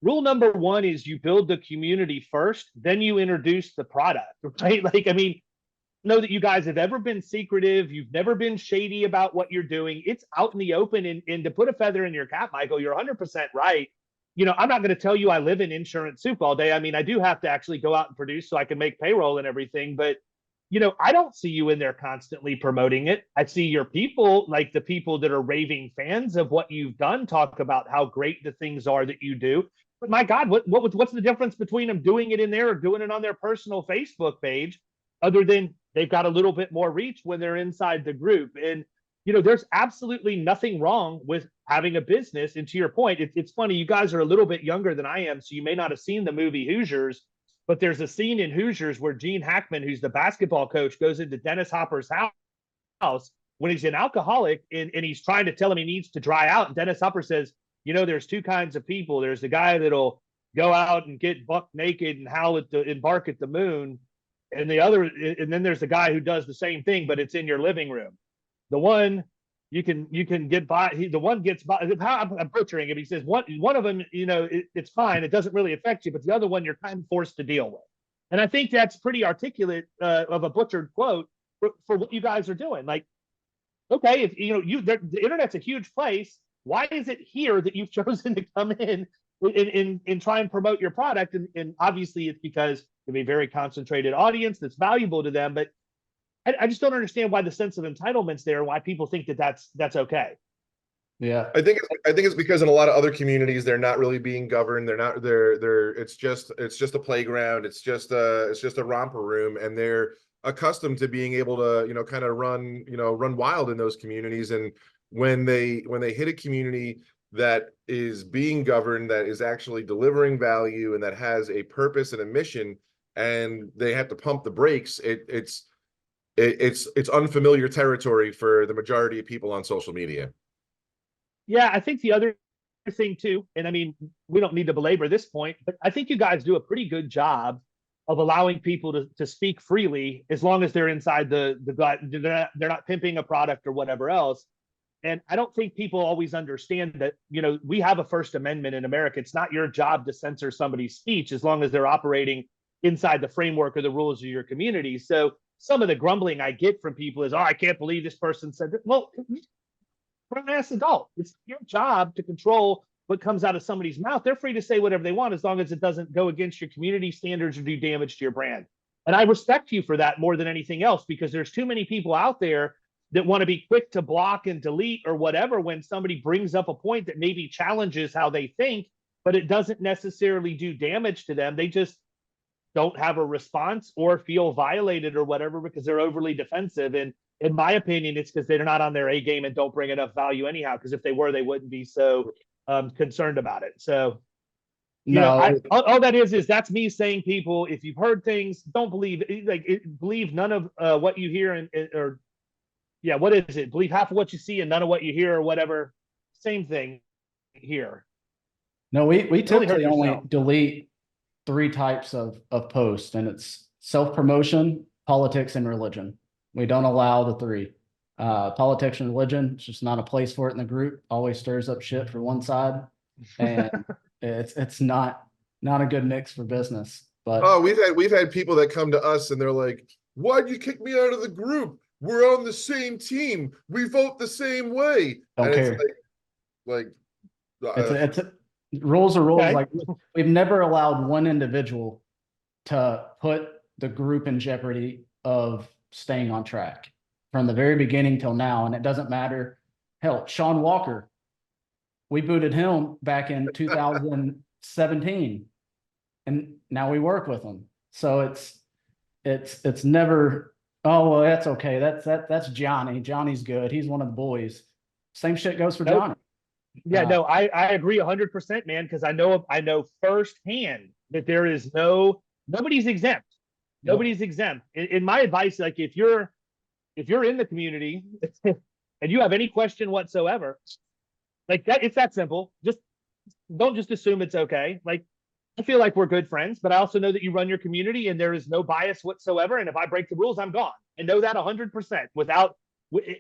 Rule number 1 is you build the community first, then you introduce the product, right? Like, I mean, know that you guys have ever been secretive. You've never been shady about what you're doing. It's out in the open. And to put a feather in your cap, Michael, you're 100% right. I'm not going to tell you I live in insurance soup all day. I mean, I do have to actually go out and produce so I can make payroll and everything. But, I don't see you in there constantly promoting it. I see your people, like the people that are raving fans of what you've done, talk about how great the things are that you do. But my God, what's the difference between them doing it in there or doing it on their personal Facebook page, other than they've got a little bit more reach when they're inside the group? And, there's absolutely nothing wrong with having a business. And to your point, it's funny, you guys are a little bit younger than I am, so you may not have seen the movie Hoosiers, but there's a scene in Hoosiers where Gene Hackman, who's the basketball coach, goes into Dennis Hopper's house when he's an alcoholic and he's trying to tell him he needs to dry out. And Dennis Hopper says, there's 2 kinds of people. There's the guy that'll go out and get buck naked and howl and bark at the moon. And then there's the guy who does the same thing, but it's in your living room. The one you can get by, the one gets by. I'm butchering it. He says one of them, it's fine. It doesn't really affect you, but the other one you're kind of forced to deal with. And I think that's pretty articulate of a butchered quote for what you guys are doing. Like, okay, if the internet's a huge place. Why is it here that you've chosen to come in and try and promote your product? And obviously it's because of a very concentrated audience that's valuable to them. But I just don't understand why the sense of entitlement's there and why people think that that's okay. Yeah. I think it's because in a lot of other communities, they're not really being governed. It's just a playground. It's just a romper room. And they're accustomed to being able to, kind of run wild in those communities. And when they hit a community that is being governed, that is actually delivering value and that has a purpose and a mission, and they have to pump the brakes, it's unfamiliar territory for the majority of people on social media. Yeah, I think the other thing too, and I mean, we don't need to belabor this point, but I think you guys do a pretty good job of allowing people to speak freely as long as they're inside they're not pimping a product or whatever else. And I don't think people always understand that, we have a First Amendment in America. It's not your job to censor somebody's speech as long as they're operating inside the framework or the rules of your community. So some of the grumbling I get from people is, I can't believe this person said that. Well, we're an ass adult. It's your job to control what comes out of somebody's mouth. They're free to say whatever they want as long as it doesn't go against your community standards or do damage to your brand. And I respect you for that more than anything else, because there's too many people out there that want to be quick to block and delete or whatever when somebody brings up a point that maybe challenges how they think, but it doesn't necessarily do damage to them. They just don't have a response or feel violated or whatever because they're overly defensive. And in my opinion, it's because they're not on their A game and don't bring enough value anyhow. Because if they were, they wouldn't be so concerned about it. So, all that is that's me saying, people, if you've heard things, don't believe believe none of what you hear what is it? Believe half of what you see and none of what you hear or whatever. Same thing here. No, we typically only delete 3 types of posts, and it's self-promotion, politics, and religion. We don't allow the 3. Politics and religion, it's just not a place for it in the group. Always stirs up shit for one side, and it's not a good mix for business. But we've had people that come to us and they're like, "Why'd you kick me out of the group? We're on the same team. We vote the same way." Don't and care. It's rules are rules. Okay. Like, we've never allowed one individual to put the group in jeopardy of staying on track from the very beginning till now. And it doesn't matter. Hell, Sean Walker, we booted him back in 2017, and now we work with him. So it's never, oh, well, that's okay. That's Johnny. Johnny's good. He's one of the boys. Same shit goes for Johnny. Yeah, no, I agree 100%, man, because I know firsthand that there is nobody's exempt. Nobody's exempt. In my advice, like if you're in the community and you have any question whatsoever, like that, it's that simple. Just don't just assume it's okay. Like, I feel like we're good friends, but I also know that you run your community and there is no bias whatsoever. And if I break the rules, I'm gone. I know that 100% without.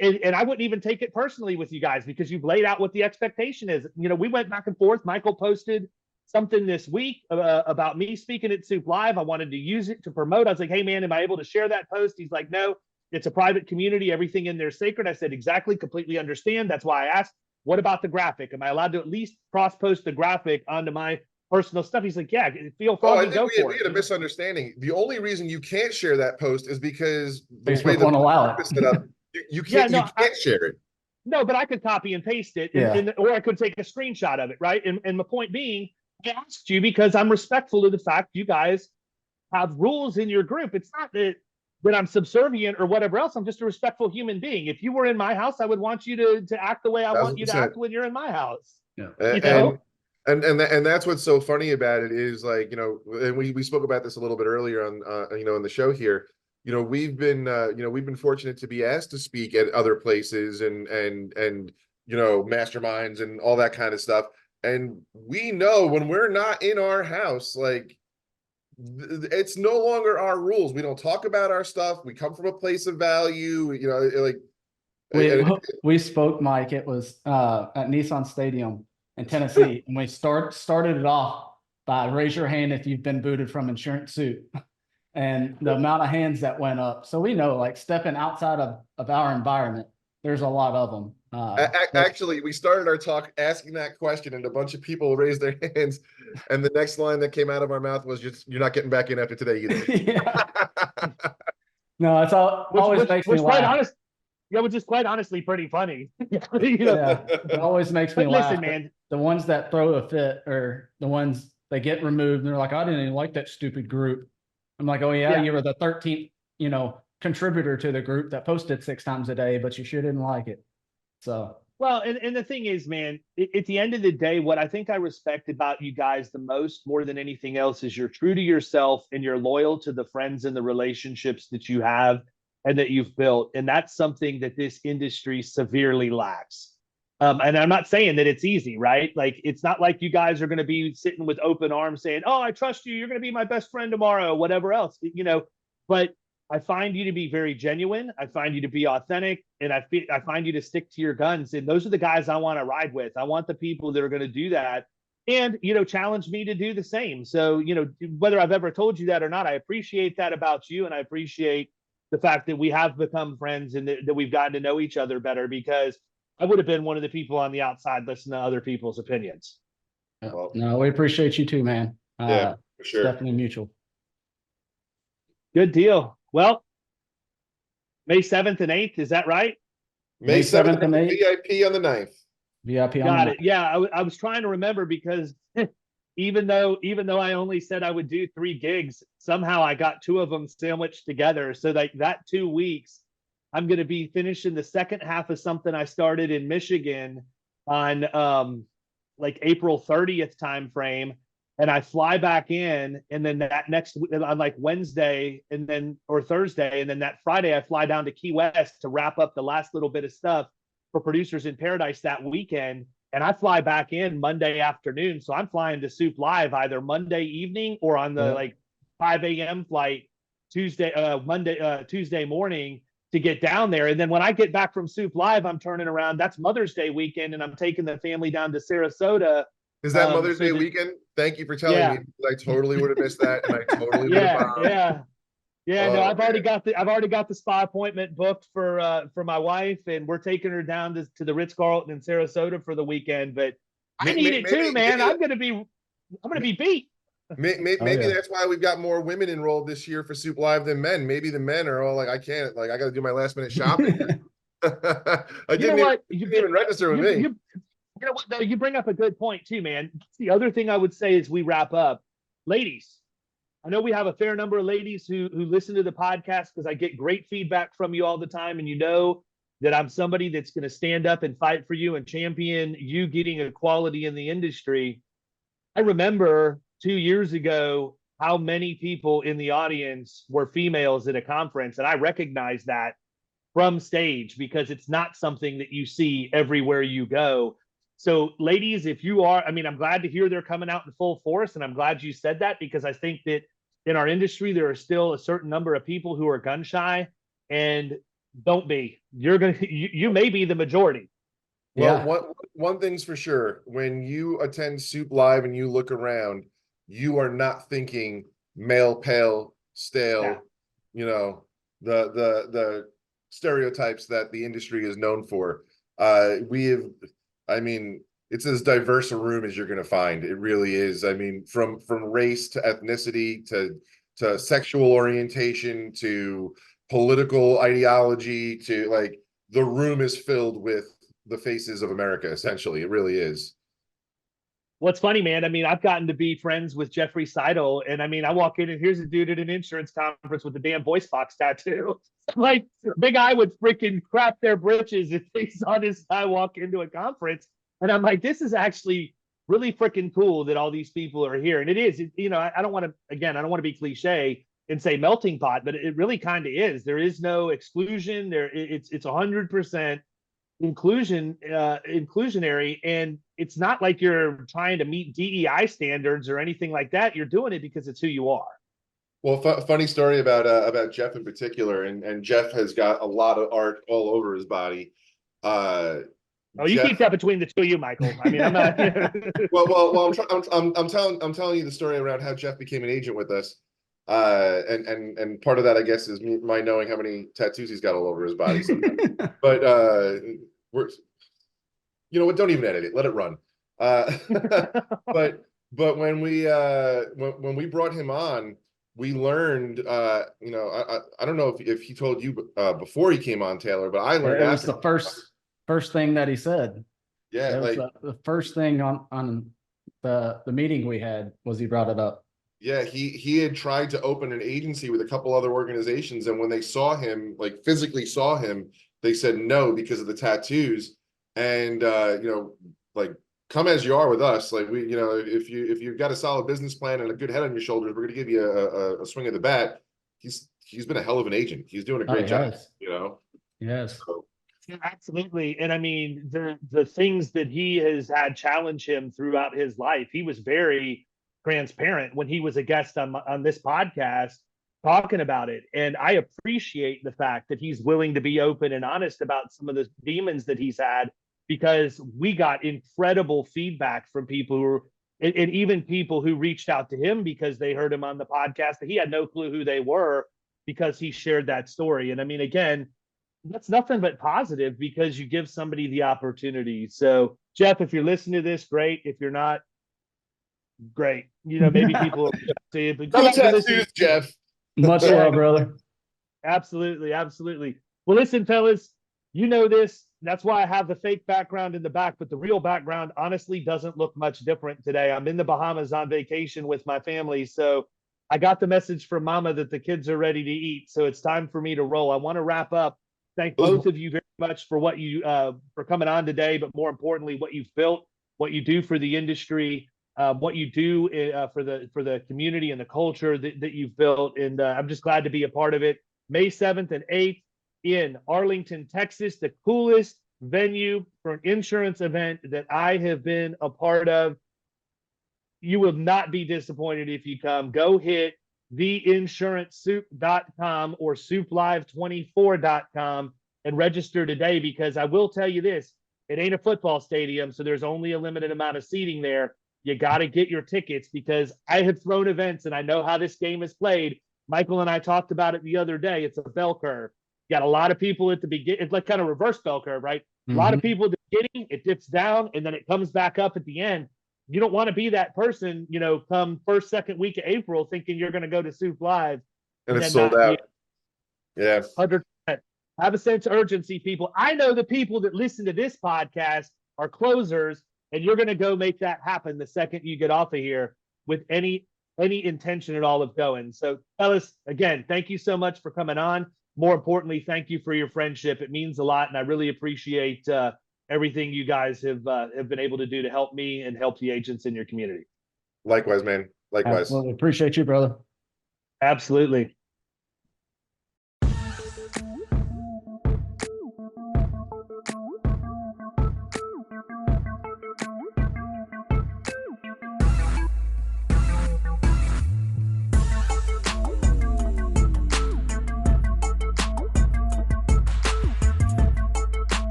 And I wouldn't even take it personally with you guys because you've laid out what the expectation is. You know, we went back and forth. Michael posted something this week about me speaking at Soup Live. I wanted to use it to promote. I was like, hey, man, am I able to share that post? He's like, no, it's a private community. Everything in there is sacred. I said, exactly, completely understand. That's why I asked, what about the graphic? Am I allowed to at least cross-post the graphic onto my personal stuff? He's like, yeah, feel froggy, go for it. We had a misunderstanding. The only reason you can't share that post is because the Facebook way won't allow it. set up, you can't share it. No, but I could copy and paste it, or I could take a screenshot of it, right? And my point being, I asked you because I'm respectful of the fact you guys have rules in your group. It's not that I'm subservient or whatever else. I'm just a respectful human being. If you were in my house, I would want you to act the way I want you to act when you're in my house. Yeah. You know? And that's what's so funny about it is, like, you know, and we spoke about this a little bit earlier on you know, in the show here. You know, we've been fortunate to be asked to speak at other places and you know, masterminds and all that kind of stuff. And we know when we're not in our house, like, it's no longer our rules. We don't talk about our stuff. We come from a place of value, you know, like. We spoke, Mike. It was at Nissan Stadium in Tennessee, and we started it off by raise your hand if you've been booted from Insurance Soup. And the amount of hands that went up. So we know, like, stepping outside of our environment, there's a lot of them. Actually, we started our talk asking that question, and a bunch of people raised their hands. And the next line that came out of our mouth was, just, "You're not getting back in after today either." No, it's always makes me laugh. Which is quite honestly pretty funny. You know? Yeah, it always makes me laugh. Listen, man, the ones that throw a fit are the ones that get removed, and they're like, "I didn't even like that stupid group." I'm like, oh yeah, you were the 13th, you know, contributor to the group that posted 6 times a day, but you sure didn't like it. So, well, and the thing is, man, at the end of the day, what I think I respect about you guys the most, more than anything else, is you're true to yourself and you're loyal to the friends and the relationships that you have and that you've built. And that's something that this industry severely lacks. And I'm not saying that it's easy, right? Like, it's not like you guys are going to be sitting with open arms saying, oh, I trust you. You're going to be my best friend tomorrow, whatever else, you know, but I find you to be very genuine. I find you to be authentic, and I find you to stick to your guns. And those are the guys I want to ride with. I want the people that are going to do that and, you know, challenge me to do the same. So, you know, whether I've ever told you that or not, I appreciate that about you. And I appreciate the fact that we have become friends and that we've gotten to know each other better, because I would have been one of the people on the outside listening to other people's opinions. Well, no, we appreciate you too, man. Yeah, for sure. Definitely mutual. Good deal. Well, May 7th and 8th, is that right? May 7th and 8th. VIP on the 9th. VIP on Got the 9th. it. Yeah, I was trying to remember because even though I only said I would do 3 gigs, somehow I got 2 of them sandwiched together. So like that 2 weeks, I'm going to be finishing the second half of something I started in Michigan on like April 30th time frame. And I fly back in, and then that next on like Wednesday and then or Thursday, and then that Friday I fly down to Key West to wrap up the last little bit of stuff for Producers in Paradise that weekend. And I fly back in Monday afternoon. So I'm flying to Soup Live either Monday evening or on the like 5 a.m. flight Tuesday morning to get down there. And then when I get back from Soup Live, I'm turning around. That's Mother's Day weekend, and I'm taking the family down to Sarasota. Is that Mother's Day weekend? Thank you for telling me. I totally would have missed that, and I totally would have. No, I've already got the spa appointment booked for my wife, and we're taking her down to the Ritz-Carlton in Sarasota for the weekend. But I need it too, man. I'm gonna be beat. Maybe that's why we've got more women enrolled this year for Soup Live than men. Maybe the men are all like, I can't, like, I got to do my last minute shopping. I didn't even register with me. You know what, though, you bring up a good point too, man. The other thing I would say as we wrap up, ladies, I know we have a fair number of ladies who listen to the podcast because I get great feedback from you all the time. And you know that I'm somebody that's going to stand up and fight for you and champion you getting equality in the industry. I remember 2 years ago how many people in the audience were females at a conference. And I recognize that from stage because it's not something that you see everywhere you go. So ladies, if you are, I mean, I'm glad to hear they're coming out in full force, and I'm glad you said that because I think that in our industry, there are still a certain number of people who are gun shy, and don't be. You may be the majority. Well, one thing's for sure. When you attend Soup Live and you look around, you are not thinking male, pale, stale, the stereotypes that the industry is known for. It's as diverse a room as you're going to find. It really is. I mean, from race to ethnicity to sexual orientation to political ideology to like the room is filled with the faces of America. Essentially, it really is. What's funny, man? I mean, I've gotten to be friends with Jeffrey Seidel, and I mean, I walk in and here's a dude at an insurance conference with a damn voice box tattoo. Like, big eye would freaking crap their britches if they saw this guy walk into a conference. And I'm like, this is actually really freaking cool that all these people are here. And it is, I don't want to be cliche and say melting pot, but it really kind of is. There is no exclusion. It's 100% inclusionary, and it's not like you're trying to meet DEI standards or anything like that. You're doing it because it's who you are. Well, funny story about Jeff in particular, and Jeff has got a lot of art all over his body. You keep that between the two of you, Michael. I mean, I'm not. well, I'm telling you the story around how Jeff became an agent with us, and part of that, I guess, is my knowing how many tattoos he's got all over his body. But you know what? Don't even edit it. Let it run. But when we brought him on, we learned, I don't know if he told you before he came on, Taylor, but I learned it was the first thing that he said. Yeah, like the first thing on the meeting we had was he brought it up. Yeah, he had tried to open an agency with a couple other organizations, and when they saw him, like physically saw him, they said no because of the tattoos. And like, come as you are with us. Like, we, if you've got a solid business plan and a good head on your shoulders, we're going to give you a swing of the bat. He's been a hell of an agent. He's doing a great job. Yes. So. Yeah, absolutely. And I mean, the things that he has had challenge him throughout his life, he was very transparent when he was a guest on this podcast talking about it. And I appreciate the fact that he's willing to be open and honest about some of the demons that he's had, because we got incredible feedback from people and even people who reached out to him because they heard him on the podcast that he had no clue who they were because he shared that story. And I mean, again, that's nothing but positive because you give somebody the opportunity. So Jeff, if you're listening to this, great. If you're not, great. Maybe people will see it, but tattoos, Jeff. Much love, brother. Absolutely. Well, listen, fellas, you know this. That's why I have the fake background in the back, but the real background honestly doesn't look much different today. I'm in the Bahamas on vacation with my family. So I got the message from Mama that the kids are ready to eat. So it's time for me to roll. I want to wrap up thank Hello. both of you very much for what you for coming on today, but more importantly, what you've built, what you do for the industry, what you do for the community and the culture that you've built. And I'm just glad to be a part of it. May 7th and 8th in Arlington, Texas, the coolest venue for an insurance event that I have been a part of. You will not be disappointed if you come. Go hit theinsurancesoup.com or souplive24.com and register today, because I will tell you this, it ain't a football stadium, so there's only a limited amount of seating there. You got to get your tickets, because I have thrown events and I know how this game is played. Michael and I talked about it the other day. It's a bell curve. You got a lot of people at the beginning. It's like kind of reverse bell curve, right? A lot of people at the beginning, it dips down and then it comes back up at the end. You don't want to be that person, come first, second week of April thinking you're going to go to Soup Live. And it's sold out. Yeah. 100%. Have a sense of urgency, people. I know the people that listen to this podcast are closers, and you're going to go make that happen the second you get off of here with any intention at all of going. So, fellas, again, thank you so much for coming on. More importantly, thank you for your friendship. It means a lot, and I really appreciate everything you guys have been able to do to help me and help the agents in your community. Likewise, man. Likewise. Absolutely. Appreciate you, brother. Absolutely.